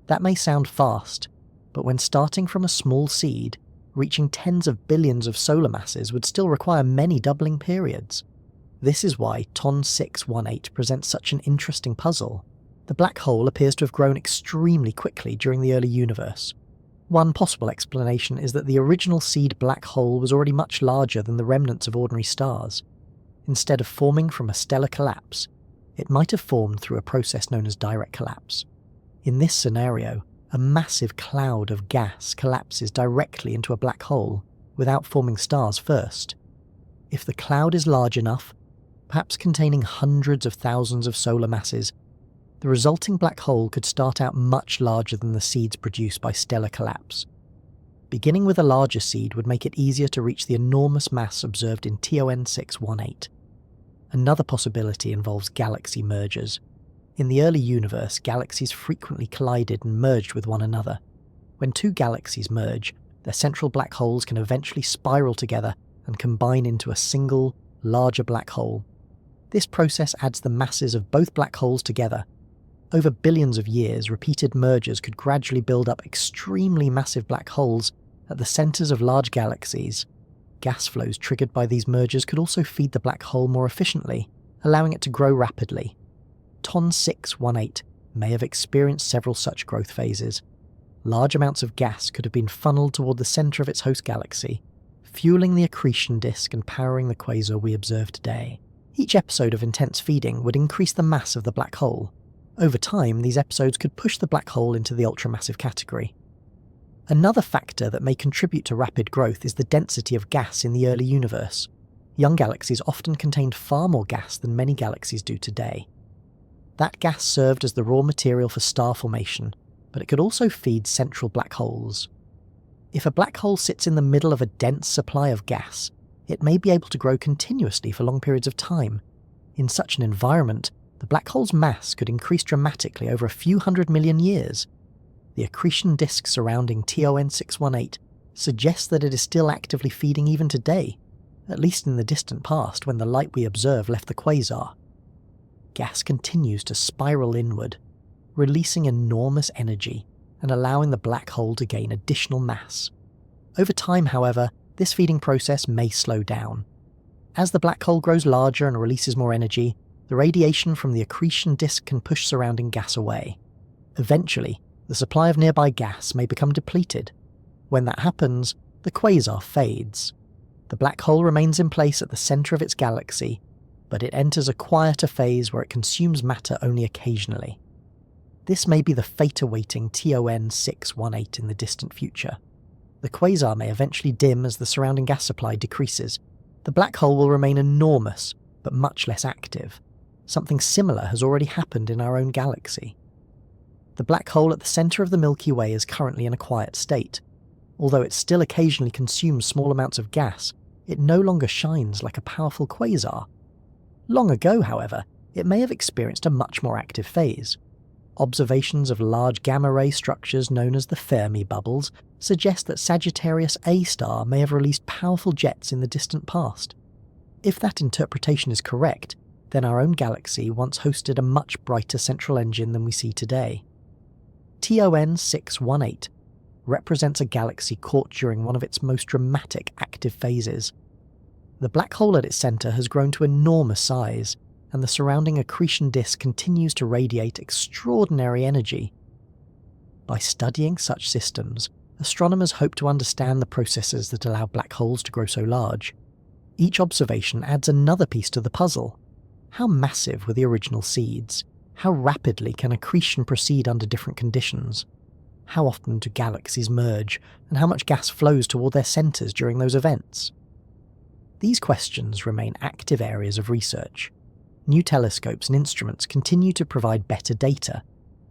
[SPEAKER 1] That may sound fast, but when starting from a small seed, reaching tens of billions of solar masses would still require many doubling periods. This is why TON 618 presents such an interesting puzzle. The black hole appears to have grown extremely quickly during the early universe. One possible explanation is that the original seed black hole was already much larger than the remnants of ordinary stars. Instead of forming from a stellar collapse, it might have formed through a process known as direct collapse. In this scenario, a massive cloud of gas collapses directly into a black hole without forming stars first. If the cloud is large enough, perhaps containing hundreds of thousands of solar masses, The resulting black hole could start out much larger than the seeds produced by stellar collapse. Beginning with a larger seed would make it easier to reach the enormous mass observed in TON 618. Another possibility involves galaxy mergers. In the early universe, galaxies frequently collided and merged with one another. When two galaxies merge, their central black holes can eventually spiral together and combine into a single, larger black hole. This process adds the masses of both black holes together. Over billions of years, repeated mergers could gradually build up extremely massive black holes at the centres of large galaxies. Gas flows triggered by these mergers could also feed the black hole more efficiently, allowing it to grow rapidly. TON 618 may have experienced several such growth phases. Large amounts of gas could have been funneled toward the centre of its host galaxy, fueling the accretion disk and powering the quasar we observe today. Each episode of intense feeding would increase the mass of the black hole. Over time, these episodes could push the black hole into the ultramassive category. Another factor that may contribute to rapid growth is the density of gas in the early universe. Young galaxies often contained far more gas than many galaxies do today. That gas served as the raw material for star formation, but it could also feed central black holes. If a black hole sits in the middle of a dense supply of gas, it may be able to grow continuously for long periods of time. In such an environment, the black hole's mass could increase dramatically over a few 100 million years. The accretion disk surrounding TON 618 suggests that it is still actively feeding even today, at least in the distant past when the light we observe left the quasar. Gas continues to spiral inward, releasing enormous energy and allowing the black hole to gain additional mass. Over time, however, this feeding process may slow down. As the black hole grows larger and releases more energy, the radiation from the accretion disk can push surrounding gas away. Eventually, the supply of nearby gas may become depleted. When that happens, the quasar fades. The black hole remains in place at the centre of its galaxy, but it enters a quieter phase where it consumes matter only occasionally. This may be the fate awaiting TON 618 in the distant future. The quasar may eventually dim as the surrounding gas supply decreases. The black hole will remain enormous, but much less active. Something similar has already happened in our own galaxy. The black hole at the centre of the Milky Way is currently in a quiet state. Although it still occasionally consumes small amounts of gas, it no longer shines like a powerful quasar. Long ago, however, it may have experienced a much more active phase. Observations of large gamma-ray structures known as the Fermi bubbles suggest that Sagittarius A star may have released powerful jets in the distant past. If that interpretation is correct, then our own galaxy once hosted a much brighter central engine than we see today. TON 618 represents a galaxy caught during one of its most dramatic active phases. The black hole at its centre has grown to enormous size, and the surrounding accretion disk continues to radiate extraordinary energy. By studying such systems, astronomers hope to understand the processes that allow black holes to grow so large. Each observation adds another piece to the puzzle. How massive were the original seeds? How rapidly can accretion proceed under different conditions? How often do galaxies merge, and how much gas flows toward their centres during those events? These questions remain active areas of research. New telescopes and instruments continue to provide better data,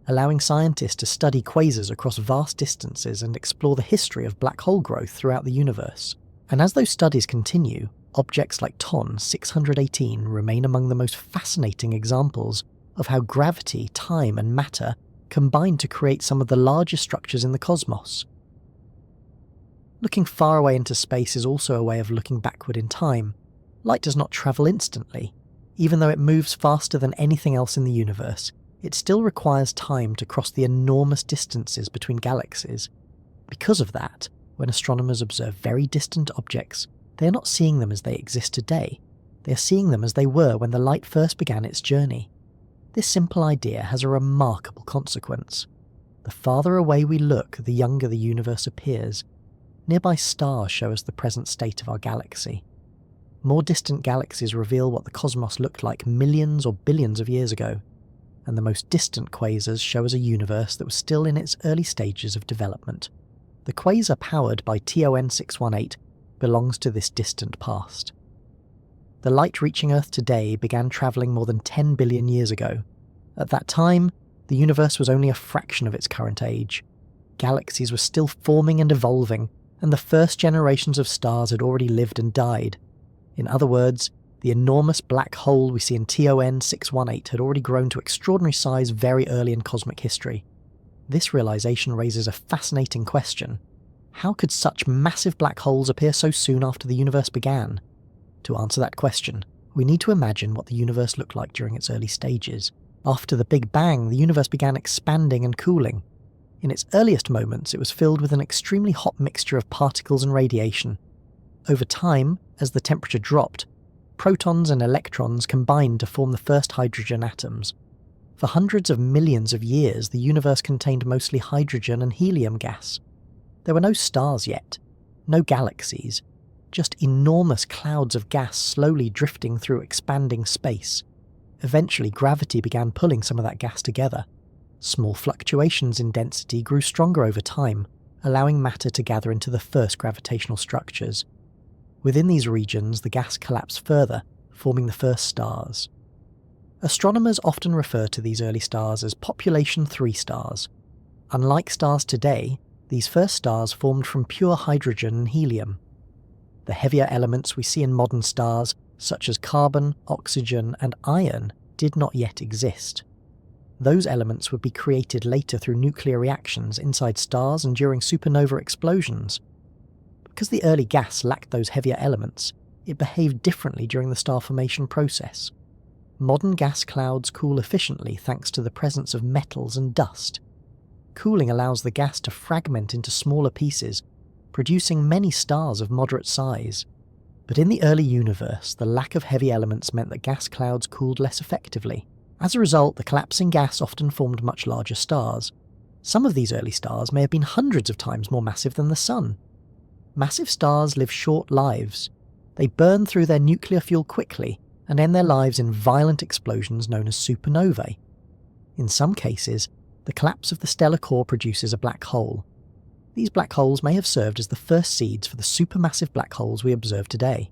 [SPEAKER 1] allowing scientists to study quasars across vast distances and explore the history of black hole growth throughout the universe. And as those studies continue, objects like TON 618 remain among the most fascinating examples of how gravity, time, and matter combine to create some of the largest structures in the cosmos. Looking far away into space is also a way of looking backward in time. Light does not travel instantly. Even though it moves faster than anything else in the universe, it still requires time to cross the enormous distances between galaxies. Because of that, when astronomers observe very distant objects, they are not seeing them as they exist today. They are seeing them as they were when the light first began its journey. This simple idea has a remarkable consequence. The farther away we look, the younger the universe appears. Nearby stars show us the present state of our galaxy. More distant galaxies reveal what the cosmos looked like millions or billions of years ago, and the most distant quasars show us a universe that was still in its early stages of development. The quasar powered by TON 618 belongs to this distant past. The light reaching Earth today began travelling more than 10 billion years ago, At that time, the universe was only a fraction of its current age. Galaxies were still forming and evolving, and the first generations of stars had already lived and died. In other words, the enormous black hole we see in TON 618 had already grown to extraordinary size very early in cosmic history. This realization raises a fascinating question. How could such massive black holes appear so soon after the universe began? To answer that question, we need to imagine what the universe looked like during its early stages. After the Big Bang, the universe began expanding and cooling. In its earliest moments, it was filled with an extremely hot mixture of particles and radiation. Over time, as the temperature dropped, protons and electrons combined to form the first hydrogen atoms. For hundreds of millions of years, the universe contained mostly hydrogen and helium gas. There were no stars yet, no galaxies, just enormous clouds of gas slowly drifting through expanding space. Eventually, gravity began pulling some of that gas together. Small fluctuations in density grew stronger over time, allowing matter to gather into the first gravitational structures. Within these regions, the gas collapsed further, forming the first stars. Astronomers often refer to these early stars as population 3 stars. Unlike stars today, these first stars formed from pure hydrogen and helium. The heavier elements we see in modern stars, such as carbon, oxygen, and iron, did not yet exist. Those elements would be created later through nuclear reactions inside stars and during supernova explosions. Because the early gas lacked those heavier elements, it behaved differently during the star formation process. Modern gas clouds cool efficiently thanks to the presence of metals and dust. Cooling allows the gas to fragment into smaller pieces, producing many stars of moderate size. But in the early universe, the lack of heavy elements meant that gas clouds cooled less effectively. As a result, the collapsing gas often formed much larger stars. Some of these early stars may have been hundreds of times more massive than the Sun. Massive stars live short lives. They burn through their nuclear fuel quickly and end their lives in violent explosions known as supernovae. In some cases, the collapse of the stellar core produces a black hole. These black holes may have served as the first seeds for the supermassive black holes we observe today.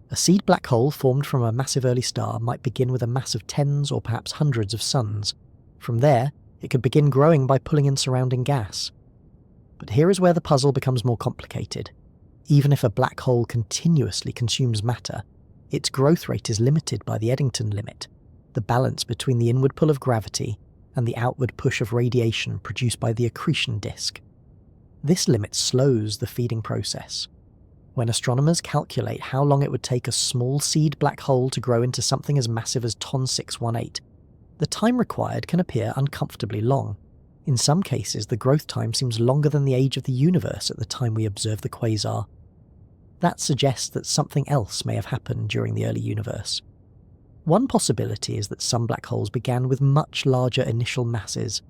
[SPEAKER 1] A seed black hole formed from a massive early star might begin with a mass of tens or perhaps hundreds of suns. From there, it could begin growing by pulling in surrounding gas. But here is where the puzzle becomes more complicated. Even if a black hole continuously consumes matter, its growth rate is limited by the Eddington limit, the balance between the inward pull of gravity and the outward push of radiation produced by the accretion disk. This limit slows the feeding process. When astronomers calculate how long it would take a small seed black hole to grow into something as massive as TON 618, the time required can appear uncomfortably long. In some cases, the growth time seems longer than the age of the universe at the time we observe the quasar. That suggests that something else may have happened during the early universe. One possibility is that some black holes began with much larger initial masses.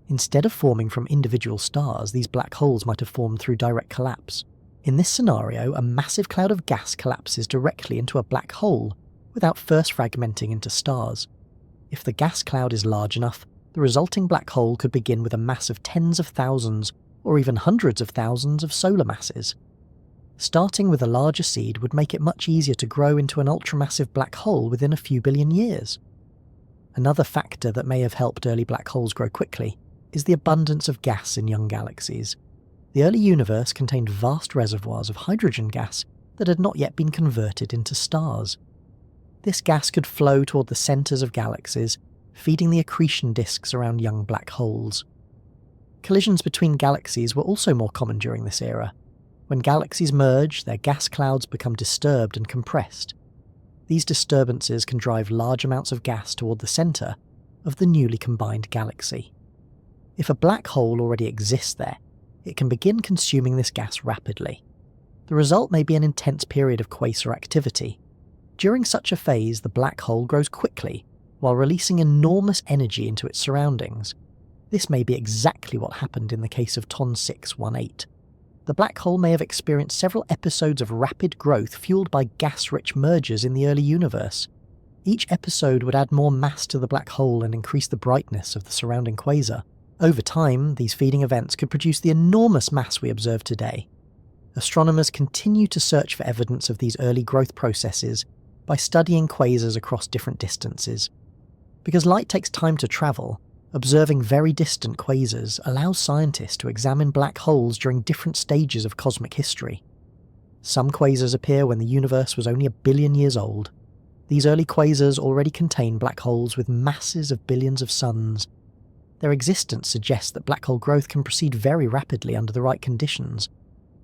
[SPEAKER 1] Instead of forming from individual stars, these black holes might have formed through direct collapse. In this scenario, a massive cloud of gas collapses directly into a black hole, without first fragmenting into stars. If the gas cloud is large enough, the resulting black hole could begin with a mass of tens of thousands, or even hundreds of thousands of solar masses. Starting with a larger seed would make it much easier to grow into an ultramassive black hole within a few billion years. Another factor that may have helped early black holes grow quickly is the abundance of gas in young galaxies. The early universe contained vast reservoirs of hydrogen gas that had not yet been converted into stars. This gas could flow toward the centers of galaxies, feeding the accretion disks around young black holes. Collisions between galaxies were also more common during this era. When galaxies merge, their gas clouds become disturbed and compressed. These disturbances can drive large amounts of gas toward the center of the newly combined galaxy. If a black hole already exists there, it can begin consuming this gas rapidly. The result may be an intense period of quasar activity. During such a phase, the black hole grows quickly, while releasing enormous energy into its surroundings. This may be exactly what happened in the case of TON 618. The black hole may have experienced several episodes of rapid growth fueled by gas-rich mergers in the early universe. Each episode would add more mass to the black hole and increase the brightness of the surrounding quasar. Over time, these feeding events could produce the enormous mass we observe today. Astronomers continue to search for evidence of these early growth processes by studying quasars across different distances. Because light takes time to travel, observing very distant quasars allows scientists to examine black holes during different stages of cosmic history. Some quasars appear when the universe was only 1 billion years old. These early quasars already contain black holes with masses of billions of suns. Their existence suggests that black hole growth can proceed very rapidly under the right conditions.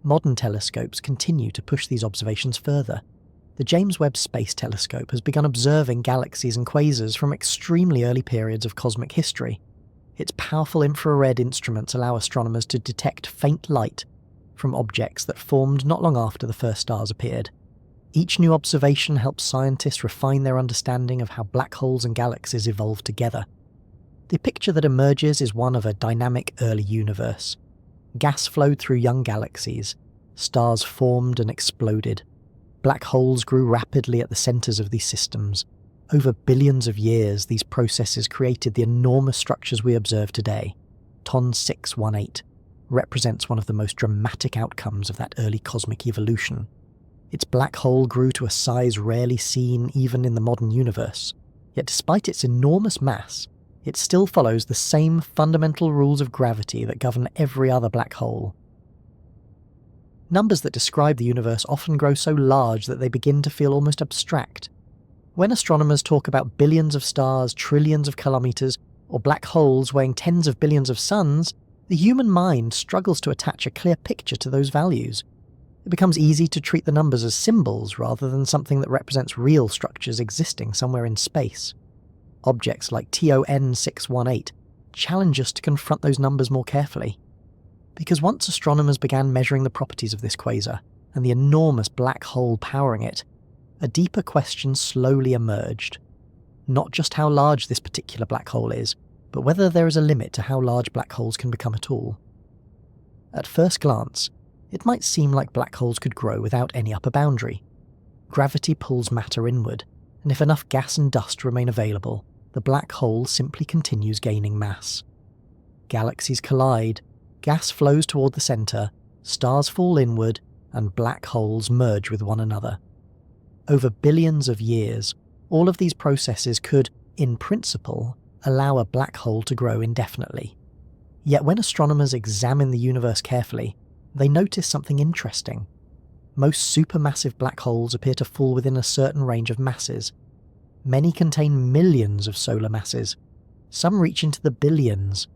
[SPEAKER 1] Modern telescopes continue to push these observations further. The James Webb Space Telescope has begun observing galaxies and quasars from extremely early periods of cosmic history. Its powerful infrared instruments allow astronomers to detect faint light from objects that formed not long after the first stars appeared. Each new observation helps scientists refine their understanding of how black holes and galaxies evolved together. The picture that emerges is one of a dynamic early universe. Gas flowed through young galaxies, stars formed and exploded. Black holes grew rapidly at the centres of these systems. Over billions of years, these processes created the enormous structures we observe today. TON 618 represents one of the most dramatic outcomes of that early cosmic evolution. Its black hole grew to a size rarely seen even in the modern universe, yet despite its enormous mass, it still follows the same fundamental rules of gravity that govern every other black hole. Numbers that describe the universe often grow so large that they begin to feel almost abstract. When astronomers talk about billions of stars, trillions of kilometres, or black holes weighing tens of billions of suns, the human mind struggles to attach a clear picture to those values. It becomes easy to treat the numbers as symbols rather than something that represents real structures existing somewhere in space. Objects like TON 618 challenge us to confront those numbers more carefully. Because once astronomers began measuring the properties of this quasar and the enormous black hole powering it, a deeper question slowly emerged. Not just how large this particular black hole is, but whether there is a limit to how large black holes can become at all. At first glance, it might seem like black holes could grow without any upper boundary. Gravity pulls matter inward, and if enough gas and dust remain available, the black hole simply continues gaining mass. Galaxies collide, gas flows toward the centre, stars fall inward, and black holes merge with one another. Over billions of years, all of these processes could, in principle, allow a black hole to grow indefinitely. Yet when astronomers examine the universe carefully, they notice something interesting. Most supermassive black holes appear to fall within a certain range of masses. Many contain millions of solar masses. Some reach into the billions.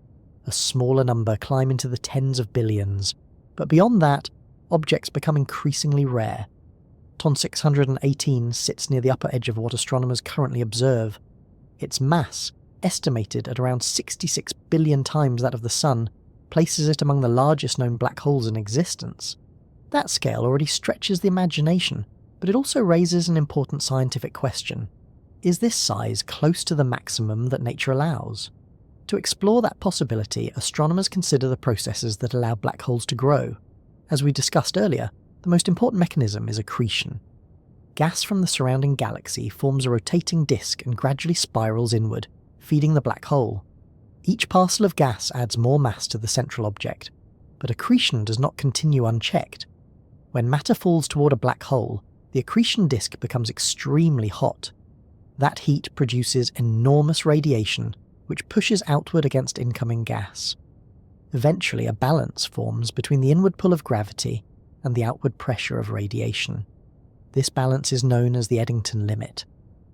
[SPEAKER 1] A smaller number climb into the tens of billions. But beyond that, objects become increasingly rare. TON 618 sits near the upper edge of what astronomers currently observe. Its mass, estimated at around 66 billion times that of the Sun, places it among the largest known black holes in existence. That scale already stretches the imagination, but it also raises an important scientific question. Is this size close to the maximum that nature allows? To explore that possibility, astronomers consider the processes that allow black holes to grow. As we discussed earlier, the most important mechanism is accretion. Gas from the surrounding galaxy forms a rotating disk and gradually spirals inward, feeding the black hole. Each parcel of gas adds more mass to the central object, but accretion does not continue unchecked. When matter falls toward a black hole, the accretion disk becomes extremely hot. That heat produces enormous radiation, which pushes outward against incoming gas. Eventually, a balance forms between the inward pull of gravity and the outward pressure of radiation. This balance is known as the Eddington limit.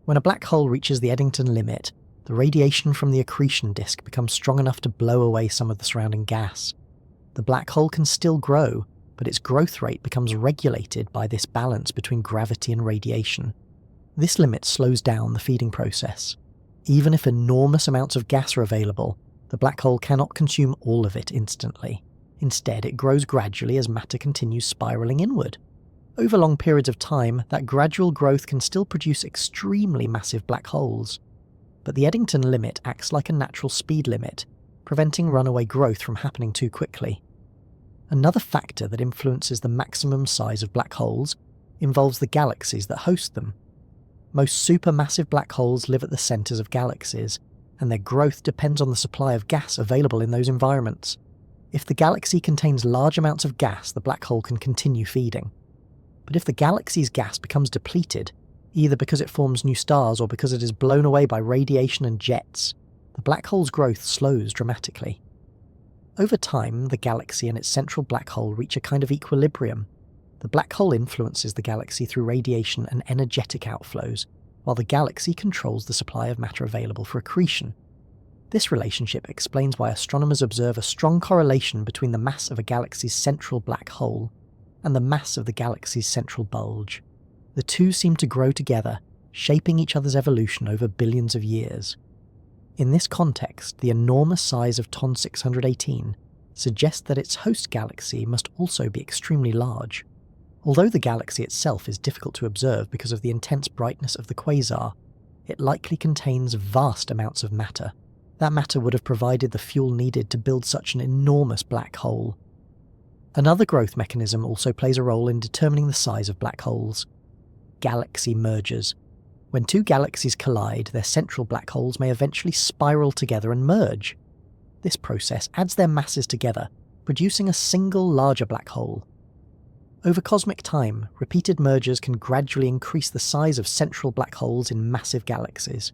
[SPEAKER 1] When a black hole reaches the Eddington limit, the radiation from the accretion disk becomes strong enough to blow away some of the surrounding gas. The black hole can still grow, but its growth rate becomes regulated by this balance between gravity and radiation. This limit slows down the feeding process. Even if enormous amounts of gas are available, the black hole cannot consume all of it instantly. Instead, it grows gradually as matter continues spiraling inward. Over long periods of time, that gradual growth can still produce extremely massive black holes. But the Eddington limit acts like a natural speed limit, preventing runaway growth from happening too quickly. Another factor that influences the maximum size of black holes involves the galaxies that host them. Most supermassive black holes live at the centres of galaxies, and their growth depends on the supply of gas available in those environments. If the galaxy contains large amounts of gas, the black hole can continue feeding. But if the galaxy's gas becomes depleted, Either because it forms new stars or because it is blown away by radiation and jets, the black hole's growth slows dramatically. Over time, the galaxy and its central black hole reach a kind of equilibrium. The black hole influences the galaxy through radiation and energetic outflows, while the galaxy controls the supply of matter available for accretion. This relationship explains why astronomers observe a strong correlation between the mass of a galaxy's central black hole and the mass of the galaxy's central bulge. The two seem to grow together, shaping each other's evolution over billions of years. In this context, the enormous size of TON 618 suggests that its host galaxy must also be extremely large. Although the galaxy itself is difficult to observe because of the intense brightness of the quasar, it likely contains vast amounts of matter. That matter would have provided the fuel needed to build such an enormous black hole. Another growth mechanism also plays a role in determining the size of black holes: galaxy mergers. When two galaxies collide, their central black holes may eventually spiral together and merge. This process adds their masses together, producing a single larger black hole. Over cosmic time, repeated mergers can gradually increase the size of central black holes in massive galaxies.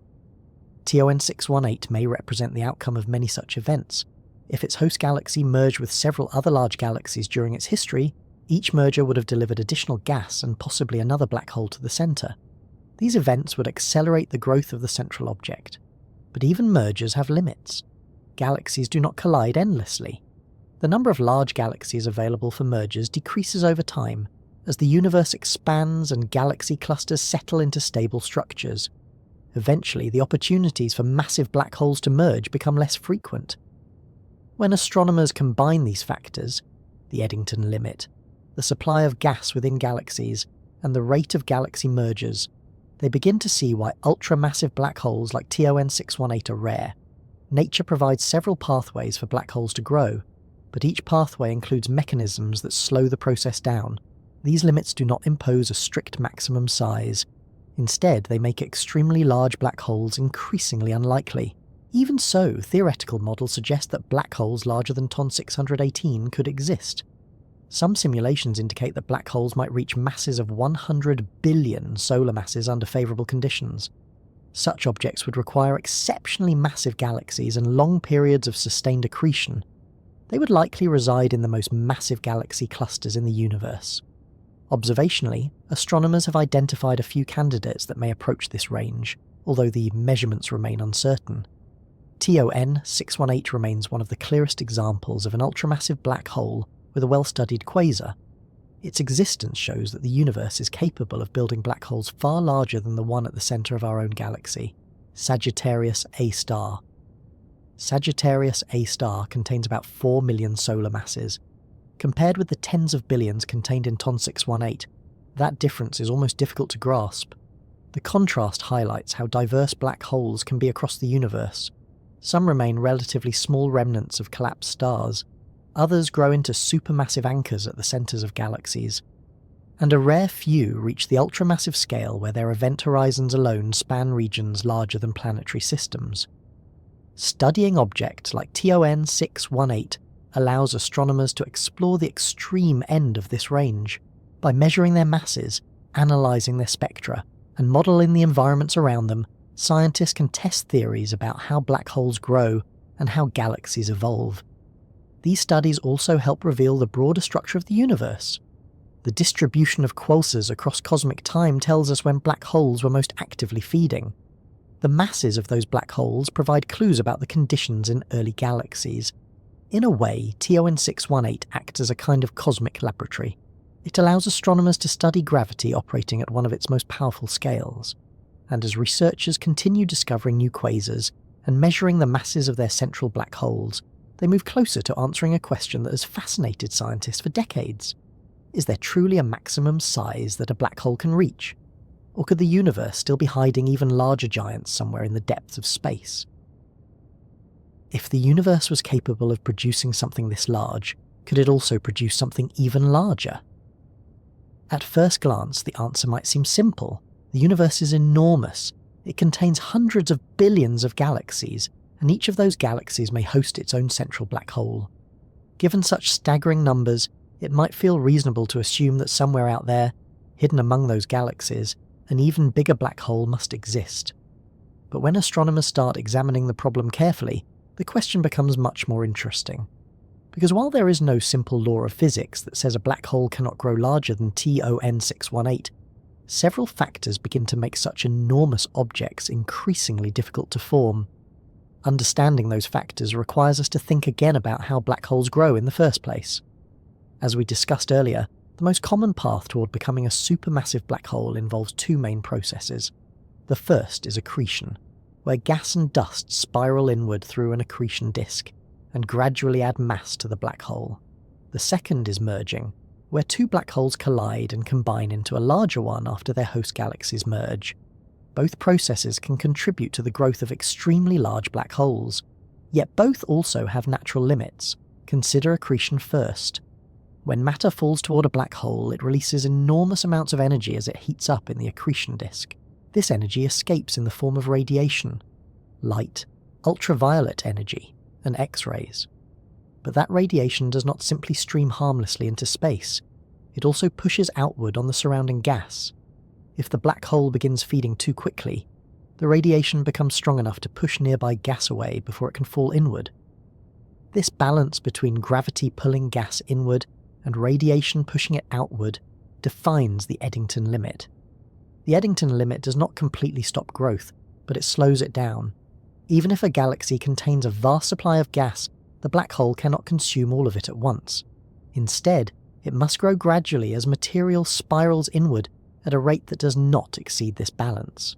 [SPEAKER 1] TON 618 may represent the outcome of many such events. If its host galaxy merged with several other large galaxies during its history, each merger would have delivered additional gas and possibly another black hole to the centre. These events would accelerate the growth of the central object. But even mergers have limits. Galaxies do not collide endlessly. The number of large galaxies available for mergers decreases over time as the universe expands and galaxy clusters settle into stable structures. Eventually, the opportunities for massive black holes to merge become less frequent. When astronomers combine these factors, the Eddington limit, the supply of gas within galaxies, and the rate of galaxy mergers, they begin to see why ultramassive black holes like TON 618 are rare. Nature provides several pathways for black holes to grow, but each pathway includes mechanisms that slow the process down. These limits do not impose a strict maximum size. Instead, they make extremely large black holes increasingly unlikely. Even so, theoretical models suggest that black holes larger than TON 618 could exist. Some simulations indicate that black holes might reach masses of 100 billion solar masses under favourable conditions. Such objects would require exceptionally massive galaxies and long periods of sustained accretion. They would likely reside in the most massive galaxy clusters in the universe. Observationally, astronomers have identified a few candidates that may approach this range, although the measurements remain uncertain. TON 618 remains one of the clearest examples of an ultramassive black hole with a well-studied quasar. Its existence shows that the universe is capable of building black holes far larger than the one at the centre of our own galaxy, Sagittarius A star. Sagittarius A star contains about 4 million solar masses. Compared with the tens of billions contained in TON 618, that difference is almost difficult to grasp. The contrast highlights how diverse black holes can be across the universe. Some remain relatively small remnants of collapsed stars. Others grow into supermassive anchors at the centres of galaxies, and a rare few reach the ultramassive scale where their event horizons alone span regions larger than planetary systems. Studying objects like TON 618 allows astronomers to explore the extreme end of this range. By measuring their masses, analysing their spectra, and modelling the environments around them, scientists can test theories about how black holes grow and how galaxies evolve. These studies also help reveal the broader structure of the universe. The distribution of quasars across cosmic time tells us when black holes were most actively feeding. The masses of those black holes provide clues about the conditions in early galaxies. In a way, TON 618 acts as a kind of cosmic laboratory. It allows astronomers to study gravity operating at one of its most powerful scales. And as researchers continue discovering new quasars and measuring the masses of their central black holes, they move closer to answering a question that has fascinated scientists for decades. Is there truly a maximum size that a black hole can reach? Or could the universe still be hiding even larger giants somewhere in the depths of space? If the universe was capable of producing something this large, could it also produce something even larger? At first glance, the answer might seem simple. The universe is enormous. It contains hundreds of billions of galaxies, and each of those galaxies may host its own central black hole. Given such staggering numbers, it might feel reasonable to assume that somewhere out there, hidden among those galaxies, an even bigger black hole must exist. But when astronomers start examining the problem carefully, the question becomes much more interesting. Because while there is no simple law of physics that says a black hole cannot grow larger than TON 618, several factors begin to make such enormous objects increasingly difficult to form. Understanding those factors requires us to think again about how black holes grow in the first place. As we discussed earlier, the most common path toward becoming a supermassive black hole involves two main processes. The first is accretion, where gas and dust spiral inward through an accretion disk and gradually add mass to the black hole. The second is merging, where two black holes collide and combine into a larger one after their host galaxies merge. Both processes can contribute to the growth of extremely large black holes, yet both also have natural limits. Consider accretion first. When matter falls toward a black hole, it releases enormous amounts of energy as it heats up in the accretion disk. This energy escapes in the form of radiation, light, ultraviolet energy, and X-rays. But that radiation does not simply stream harmlessly into space, it also pushes outward on the surrounding gas. If the black hole begins feeding too quickly, the radiation becomes strong enough to push nearby gas away before it can fall inward. This balance between gravity pulling gas inward and radiation pushing it outward defines the Eddington limit. The Eddington limit does not completely stop growth, but it slows it down. Even if a galaxy contains a vast supply of gas, the black hole cannot consume all of it at once. Instead, it must grow gradually as material spirals inward at a rate that does not exceed this balance.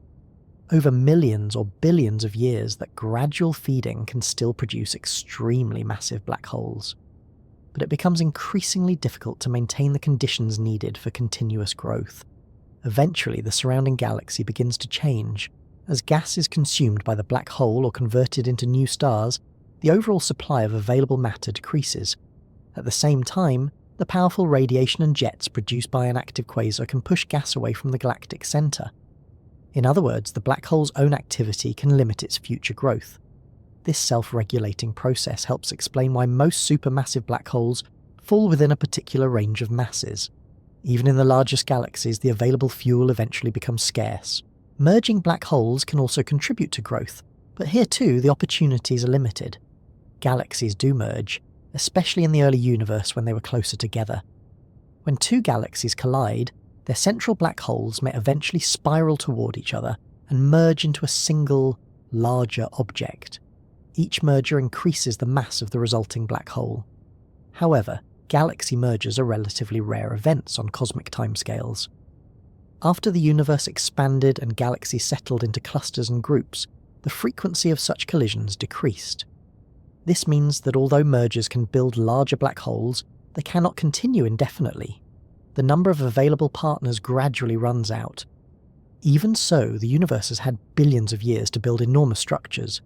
[SPEAKER 1] Over millions or billions of years, that gradual feeding can still produce extremely massive black holes. But it becomes increasingly difficult to maintain the conditions needed for continuous growth. Eventually, the surrounding galaxy begins to change. As gas is consumed by the black hole or converted into new stars, the overall supply of available matter decreases. At the same time, the powerful radiation and jets produced by an active quasar can push gas away from the galactic centre. In other words, the black hole's own activity can limit its future growth. This self-regulating process helps explain why most supermassive black holes fall within a particular range of masses. Even in the largest galaxies, the available fuel eventually becomes scarce. Merging black holes can also contribute to growth, but here too the opportunities are limited. Galaxies do merge, especially in the early universe when they were closer together. When two galaxies collide, their central black holes may eventually spiral toward each other and merge into a single, larger object. Each merger increases the mass of the resulting black hole. However, galaxy mergers are relatively rare events on cosmic timescales. After the universe expanded and galaxies settled into clusters and groups, the frequency of such collisions decreased. This means that although mergers can build larger black holes, they cannot continue indefinitely. The number of available partners gradually runs out. Even so, the universe has had billions of years to build enormous structures.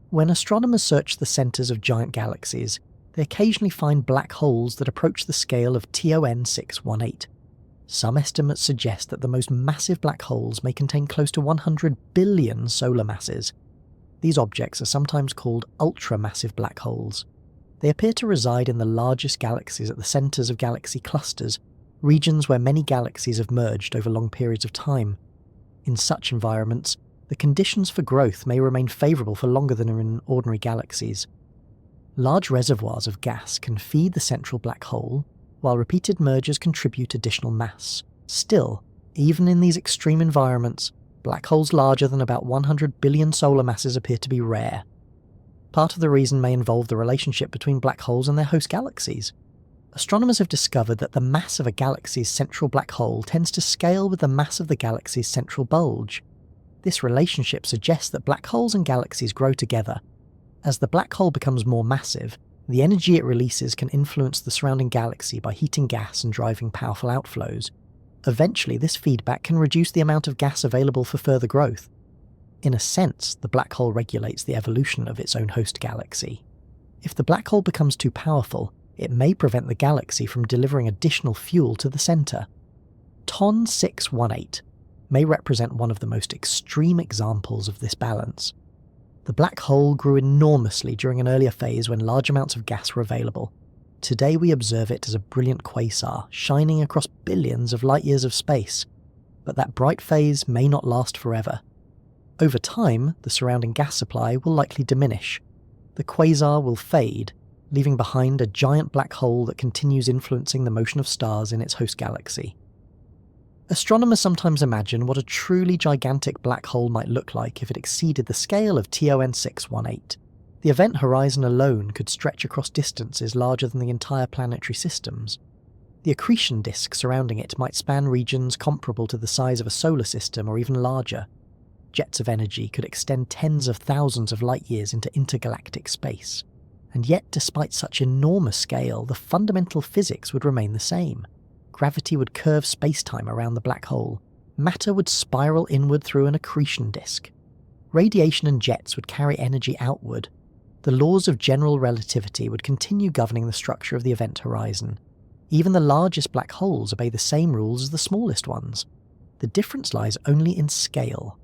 [SPEAKER 1] When astronomers search the centres of giant galaxies, they occasionally find black holes that approach the scale of TON 618. Some estimates suggest that the most massive black holes may contain close to 100 billion solar masses. These objects are sometimes called ultramassive black holes. They appear to reside in the largest galaxies at the centres of galaxy clusters, regions where many galaxies have merged over long periods of time. In such environments, the conditions for growth may remain favourable for longer than in ordinary galaxies. Large reservoirs of gas can feed the central black hole, while repeated mergers contribute additional mass. Still, even in these extreme environments, black holes larger than about 100 billion solar masses appear to be rare. Part of the reason may involve the relationship between black holes and their host galaxies. Astronomers have discovered that the mass of a galaxy's central black hole tends to scale with the mass of the galaxy's central bulge. This relationship suggests that black holes and galaxies grow together. As the black hole becomes more massive, the energy it releases can influence the surrounding galaxy by heating gas and driving powerful outflows. Eventually, this feedback can reduce the amount of gas available for further growth. In a sense, the black hole regulates the evolution of its own host galaxy. If the black hole becomes too powerful, it may prevent the galaxy from delivering additional fuel to the centre. TON 618 may represent one of the most extreme examples of this balance. The black hole grew enormously during an earlier phase when large amounts of gas were available. Today we observe it as a brilliant quasar shining across billions of light-years of space. but that bright phase may not last forever. Over time, the surrounding gas supply will likely diminish. The quasar will fade, leaving behind a giant black hole that continues influencing the motion of stars in its host galaxy. Astronomers sometimes imagine what a truly gigantic black hole might look like if it exceeded the scale of TON 618. The event horizon alone could stretch across distances larger than the entire planetary systems. The accretion disk surrounding it might span regions comparable to the size of a solar system or even larger. Jets of energy could extend tens of thousands of light years into intergalactic space. And yet, despite such enormous scale, the fundamental physics would remain the same. Gravity would curve space-time around the black hole. Matter would spiral inward through an accretion disk. Radiation and jets would carry energy outward. The laws of general relativity would continue governing the structure of the event horizon. Even the largest black holes obey the same rules as the smallest ones. The difference lies only in scale.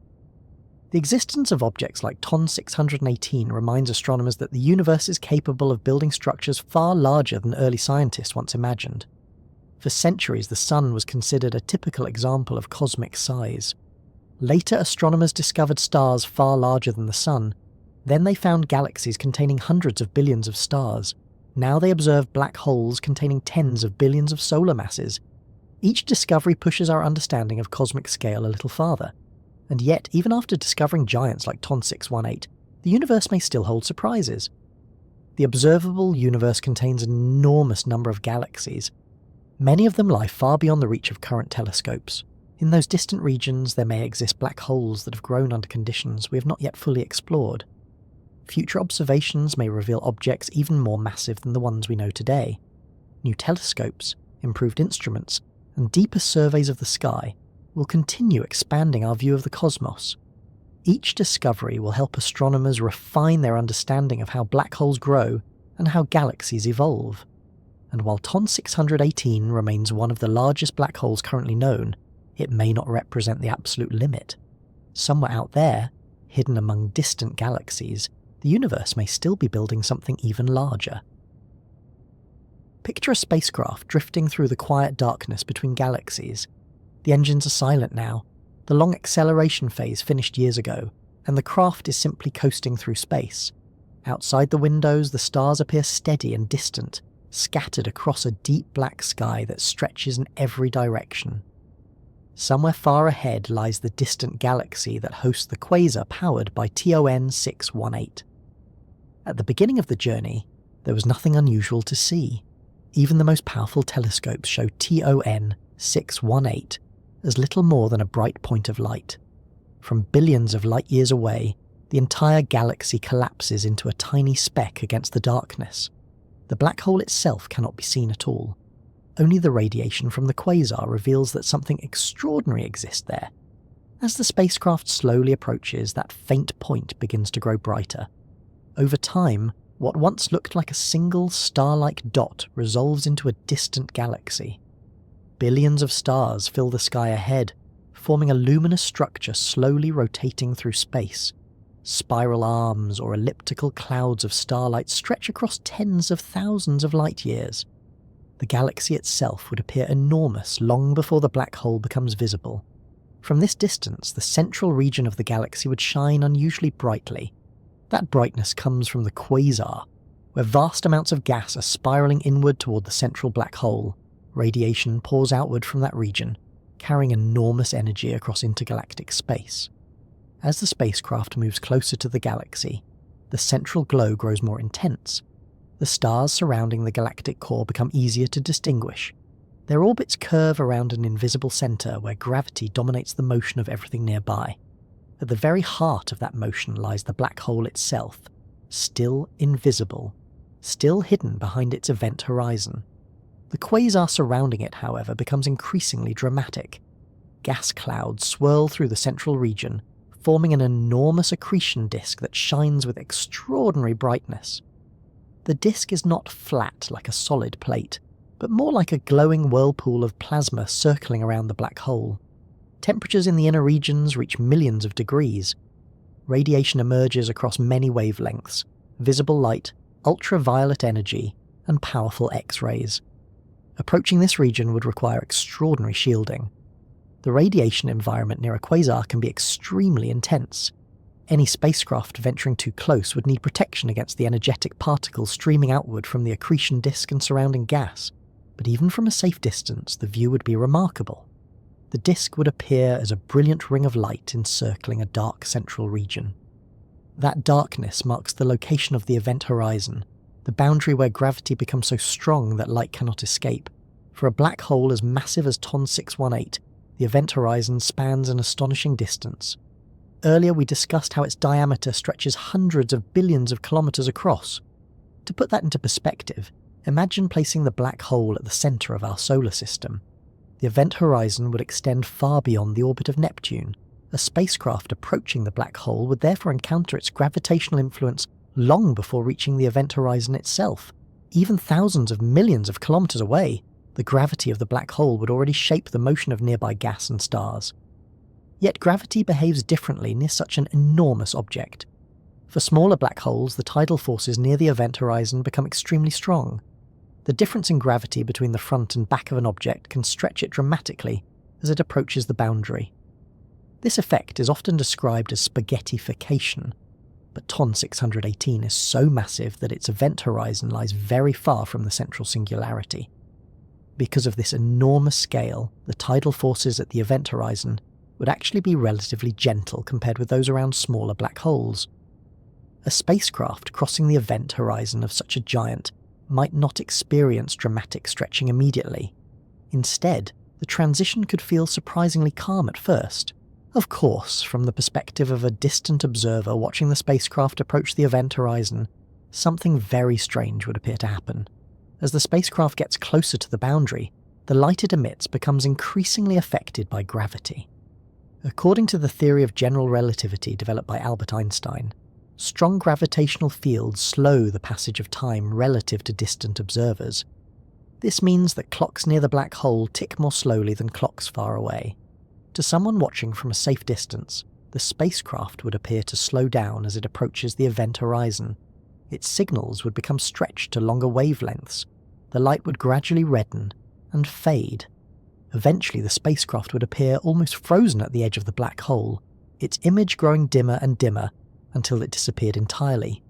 [SPEAKER 1] The existence of objects like TON 618 reminds astronomers that the universe is capable of building structures far larger than early scientists once imagined. For centuries, the Sun was considered a typical example of cosmic size. Later, astronomers discovered stars far larger than the Sun. Then they found galaxies containing hundreds of billions of stars. Now they observe black holes containing tens of billions of solar masses. Each discovery pushes our understanding of cosmic scale a little farther. And yet, even after discovering giants like TON 618, the universe may still hold surprises. The observable universe contains an enormous number of galaxies. Many of them lie far beyond the reach of current telescopes. In those distant regions, there may exist black holes that have grown under conditions we have not yet fully explored. Future observations may reveal objects even more massive than the ones we know today. New telescopes, improved instruments, and deeper surveys of the sky will continue expanding our view of the cosmos. Each discovery will help astronomers refine their understanding of how black holes grow and how galaxies evolve. And while TON 618 remains one of the largest black holes currently known, it may not represent the absolute limit. Somewhere out there, hidden among distant galaxies, the universe may still be building something even larger. Picture a spacecraft drifting through the quiet darkness between galaxies. The engines are silent now, the long acceleration phase finished years ago, and the craft is simply coasting through space. Outside the windows, the stars appear steady and distant, scattered across a deep black sky that stretches in every direction. Somewhere far ahead lies the distant galaxy that hosts the quasar powered by TON 618. At the beginning of the journey, there was nothing unusual to see. Even the most powerful telescopes show TON 618 as little more than a bright point of light. From billions of light years away, the entire galaxy collapses into a tiny speck against the darkness. The black hole itself cannot be seen at all. Only the radiation from the quasar reveals that something extraordinary exists there. As the spacecraft slowly approaches, that faint point begins to grow brighter. Over time, what once looked like a single star-like dot resolves into a distant galaxy. Billions of stars fill the sky ahead, forming a luminous structure slowly rotating through space. Spiral arms or elliptical clouds of starlight stretch across tens of thousands of light years. The galaxy itself would appear enormous long before the black hole becomes visible. From this distance, the central region of the galaxy would shine unusually brightly. That brightness comes from the quasar, where vast amounts of gas are spiraling inward toward the central black hole. Radiation pours outward from that region, carrying enormous energy across intergalactic space. As the spacecraft moves closer to the galaxy, the central glow grows more intense. The stars surrounding the galactic core become easier to distinguish. Their orbits curve around an invisible center where gravity dominates the motion of everything nearby. At the very heart of that motion lies the black hole itself, still invisible, still hidden behind its event horizon. The quasar surrounding it, however, becomes increasingly dramatic. Gas clouds swirl through the central region, forming an enormous accretion disk that shines with extraordinary brightness. The disk is not flat like a solid plate, but more like a glowing whirlpool of plasma circling around the black hole. Temperatures in the inner regions reach millions of degrees. Radiation emerges across many wavelengths: visible light, ultraviolet energy, and powerful X-rays. Approaching this region would require extraordinary shielding. The radiation environment near a quasar can be extremely intense. Any spacecraft venturing too close would need protection against the energetic particles streaming outward from the accretion disk and surrounding gas, but even from a safe distance, the view would be remarkable. The disk would appear as a brilliant ring of light encircling a dark central region. That darkness marks the location of the event horizon, the boundary where gravity becomes so strong that light cannot escape. For a black hole as massive as TON 618, the event horizon spans an astonishing distance. Earlier we discussed how its diameter stretches hundreds of billions of kilometers across. To put that into perspective, imagine placing the black hole at the center of our solar system. The event horizon would extend far beyond the orbit of Neptune. A spacecraft approaching the black hole would therefore encounter its gravitational influence long before reaching the event horizon itself. Even thousands of millions of kilometers away, the gravity of the black hole would already shape the motion of nearby gas and stars. Yet gravity behaves differently near such an enormous object. For smaller black holes, the tidal forces near the event horizon become extremely strong. The difference in gravity between the front and back of an object can stretch it dramatically as it approaches the boundary. This effect is often described as spaghettification, but TON 618 is so massive that its event horizon lies very far from the central singularity. Because of this enormous scale, the tidal forces at the event horizon would actually be relatively gentle compared with those around smaller black holes. A spacecraft crossing the event horizon of such a giant might not experience dramatic stretching immediately. Instead, the transition could feel surprisingly calm at first. Of course, from the perspective of a distant observer watching the spacecraft approach the event horizon, something very strange would appear to happen. As the spacecraft gets closer to the boundary, the light it emits becomes increasingly affected by gravity. According to the theory of general relativity developed by Albert Einstein, strong gravitational fields slow the passage of time relative to distant observers. This means that clocks near the black hole tick more slowly than clocks far away. To someone watching from a safe distance, the spacecraft would appear to slow down as it approaches the event horizon. Its signals would become stretched to longer wavelengths. The light would gradually redden and fade. Eventually, the spacecraft would appear almost frozen at the edge of the black hole, its image growing dimmer and dimmer until it disappeared entirely.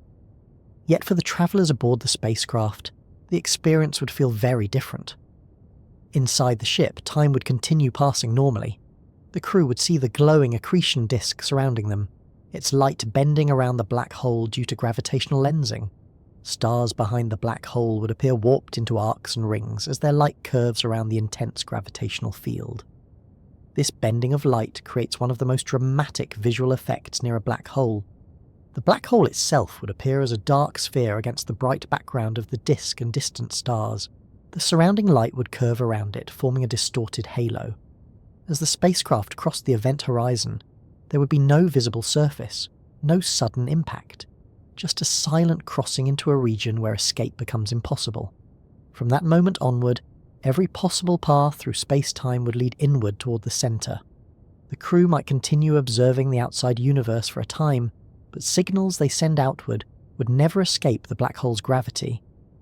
[SPEAKER 1] Yet for the travellers aboard the spacecraft, the experience would feel very different. Inside the ship, time would continue passing normally. The crew would see the glowing accretion disk surrounding them, its light bending around the black hole due to gravitational lensing. Stars behind the black hole would appear warped into arcs and rings as their light curves around the intense gravitational field. This bending of light creates one of the most dramatic visual effects near a black hole. The black hole itself would appear as a dark sphere against the bright background of the disk and distant stars. The surrounding light would curve around it, forming a distorted halo. As the spacecraft crossed the event horizon, there would be no visible surface, no sudden impact, just a silent crossing into a region where escape becomes impossible. From that moment onward, every possible path through space-time would lead inward toward the centre. The crew might continue observing the outside universe for a time, but signals they send outward would never escape the black hole's gravity.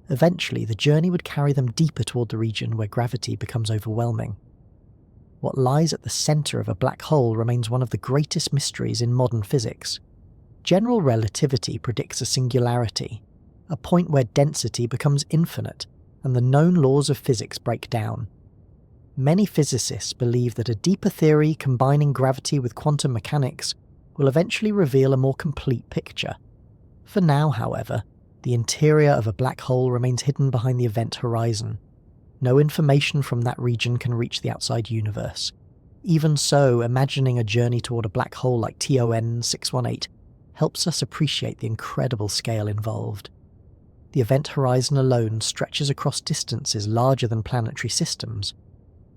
[SPEAKER 1] Eventually, the journey would carry them deeper toward the region where gravity becomes overwhelming. What lies at the centre of a black hole remains one of the greatest mysteries in modern physics. General relativity predicts a singularity, a point where density becomes infinite and the known laws of physics break down. Many physicists believe that a deeper theory combining gravity with quantum mechanics will eventually reveal a more complete picture. For now, however, the interior of a black hole remains hidden behind the event horizon. No information from that region can reach the outside universe. Even so, imagining a journey toward a black hole like TON 618 helps us appreciate the incredible scale involved. The event horizon alone stretches across distances larger than planetary systems.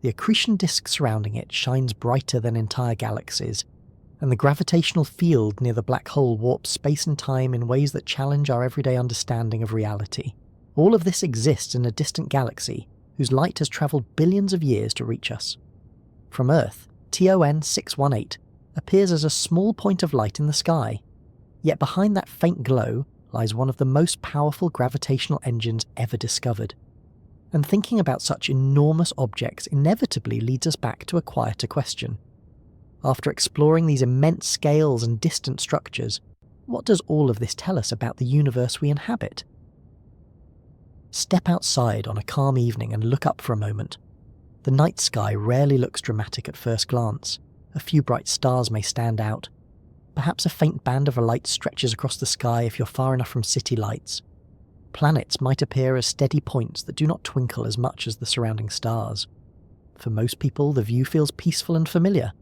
[SPEAKER 1] The accretion disk surrounding it shines brighter than entire galaxies, and the gravitational field near the black hole warps space and time in ways that challenge our everyday understanding of reality. All of this exists in a distant galaxy whose light has travelled billions of years to reach us. From Earth, TON 618 appears as a small point of light in the sky, yet behind that faint glow lies one of the most powerful gravitational engines ever discovered. And thinking about such enormous objects inevitably leads us back to a quieter question. After exploring these immense scales and distant structures, what does all of this tell us about the universe we inhabit? Step outside on a calm evening and look up for a moment. The night sky rarely looks dramatic at first glance. A few bright stars may stand out. Perhaps a faint band of light stretches across the sky if you're far enough from city lights. Planets might appear as steady points that do not twinkle as much as the surrounding stars. For most people, the view feels peaceful and familiar.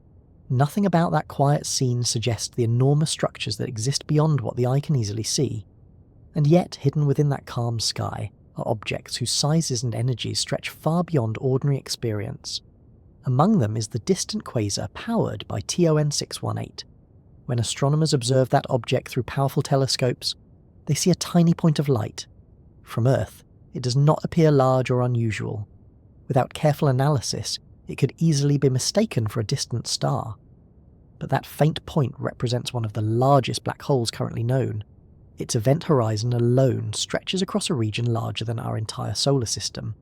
[SPEAKER 1] Nothing about that quiet scene suggests the enormous structures that exist beyond what the eye can easily see. And yet, hidden within that calm sky are objects whose sizes and energies stretch far beyond ordinary experience. Among them is the distant quasar powered by TON 618. When astronomers observe that object through powerful telescopes, they see a tiny point of light. From Earth, it does not appear large or unusual. Without careful analysis, it could easily be mistaken for a distant star. But that faint point represents one of the largest black holes currently known. Its event horizon alone stretches across a region larger than our entire solar system.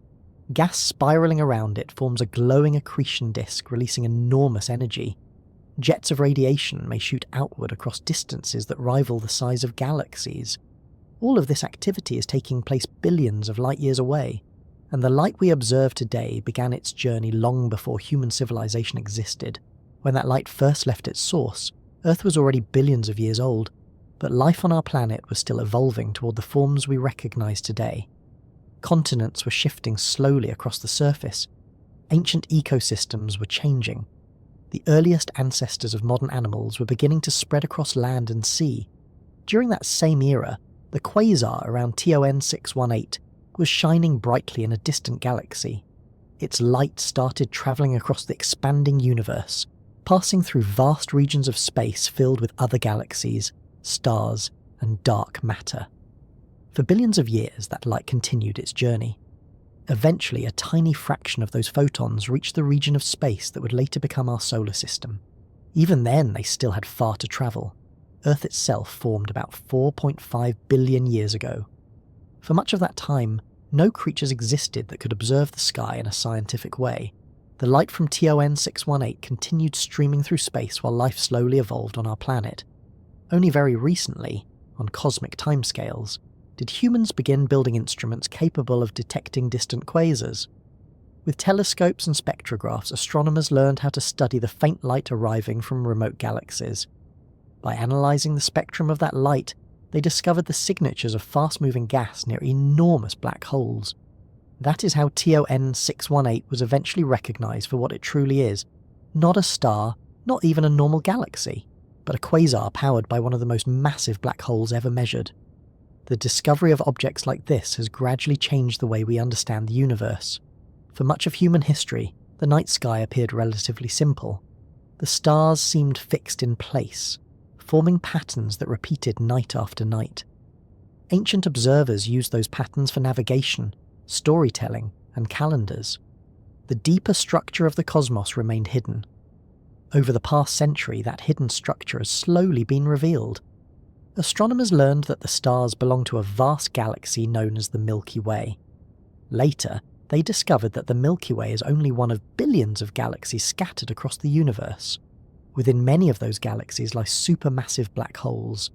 [SPEAKER 1] Gas spiralling around it forms a glowing accretion disk releasing enormous energy. Jets of radiation may shoot outward across distances that rival the size of galaxies. All of this activity is taking place billions of light years away, and the light we observe today began its journey long before human civilization existed. When that light first left its source, Earth was already billions of years old, but life on our planet was still evolving toward the forms we recognize today. Continents were shifting slowly across the surface. Ancient ecosystems were changing. The earliest ancestors of modern animals were beginning to spread across land and sea. During that same era, the quasar around TON 618 was shining brightly in a distant galaxy. Its light started travelling across the expanding universe, passing through vast regions of space filled with other galaxies, stars, and dark matter. For billions of years, that light continued its journey. Eventually, a tiny fraction of those photons reached the region of space that would later become our solar system. Even then, they still had far to travel. Earth itself formed about 4.5 billion years ago. For much of that time, no creatures existed that could observe the sky in a scientific way. The light from TON 618 continued streaming through space while life slowly evolved on our planet. Only very recently, on cosmic timescales, did humans begin building instruments capable of detecting distant quasars. With telescopes and spectrographs, astronomers learned how to study the faint light arriving from remote galaxies. By analysing the spectrum of that light, they discovered the signatures of fast-moving gas near enormous black holes. That is how TON 618 was eventually recognised for what it truly is. Not a star, not even a normal galaxy, but a quasar powered by one of the most massive black holes ever measured. The discovery of objects like this has gradually changed the way we understand the universe. For much of human history, the night sky appeared relatively simple. The stars seemed fixed in place, forming patterns that repeated night after night. Ancient observers used those patterns for navigation, storytelling, and calendars. The deeper structure of the cosmos remained hidden. Over the past century, that hidden structure has slowly been revealed. Astronomers learned that the stars belong to a vast galaxy known as the Milky Way. Later, they discovered that the Milky Way is only one of billions of galaxies scattered across the universe. Within many of those galaxies lie supermassive black holes.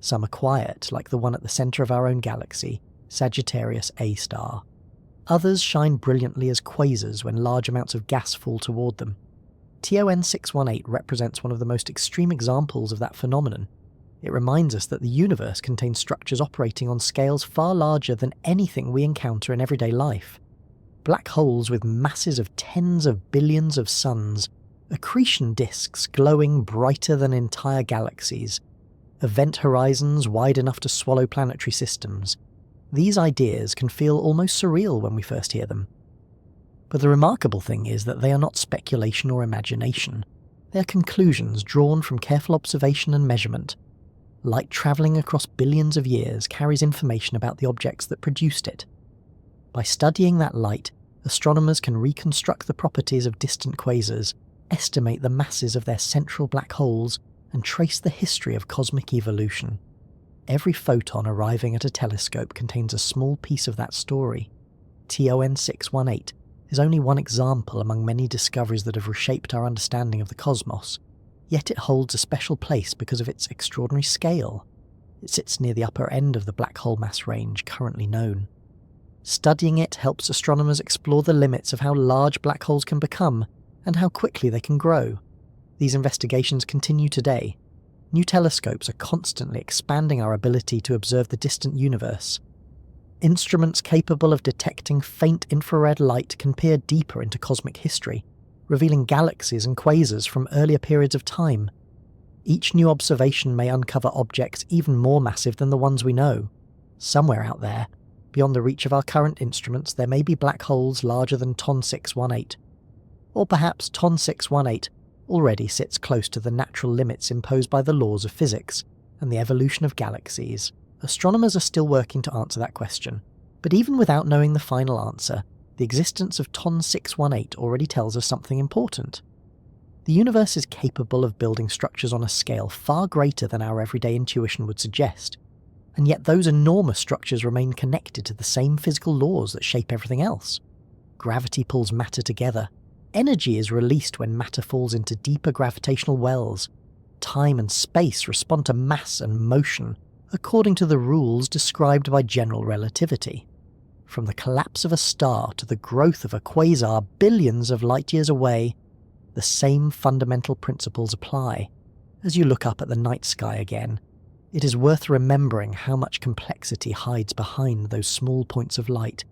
[SPEAKER 1] Some are quiet, like the one at the centre of our own galaxy, Sagittarius A star. Others shine brilliantly as quasars when large amounts of gas fall toward them. TON 618 represents one of the most extreme examples of that phenomenon. It reminds us that the universe contains structures operating on scales far larger than anything we encounter in everyday life. Black holes with masses of tens of billions of suns, accretion disks glowing brighter than entire galaxies, event horizons wide enough to swallow planetary systems. These ideas can feel almost surreal when we first hear them. But the remarkable thing is that they are not speculation or imagination. They are conclusions drawn from careful observation and measurement. Light travelling across billions of years carries information about the objects that produced it. By studying that light, astronomers can reconstruct the properties of distant quasars, estimate the masses of their central black holes, and trace the history of cosmic evolution. Every photon arriving at a telescope contains a small piece of that story. TON 618 is only one example among many discoveries that have reshaped our understanding of the cosmos, yet it holds a special place because of its extraordinary scale. It sits near the upper end of the black hole mass range currently known. Studying it helps astronomers explore the limits of how large black holes can become and how quickly they can grow. These investigations continue today. New telescopes are constantly expanding our ability to observe the distant universe. Instruments capable of detecting faint infrared light can peer deeper into cosmic history, revealing galaxies and quasars from earlier periods of time. Each new observation may uncover objects even more massive than the ones we know. Somewhere out there, beyond the reach of our current instruments, there may be black holes larger than TON 618. Or perhaps TON 618 already sits close to the natural limits imposed by the laws of physics and the evolution of galaxies. Astronomers are still working to answer that question, but even without knowing the final answer, the existence of TON 618 already tells us something important. The universe is capable of building structures on a scale far greater than our everyday intuition would suggest, and yet those enormous structures remain connected to the same physical laws that shape everything else. Gravity pulls matter together. Energy is released when matter falls into deeper gravitational wells. Time and space respond to mass and motion according to the rules described by general relativity. From the collapse of a star to the growth of a quasar billions of light years away, the same fundamental principles apply. As you look up at the night sky again, it is worth remembering how much complexity hides behind those small points of light.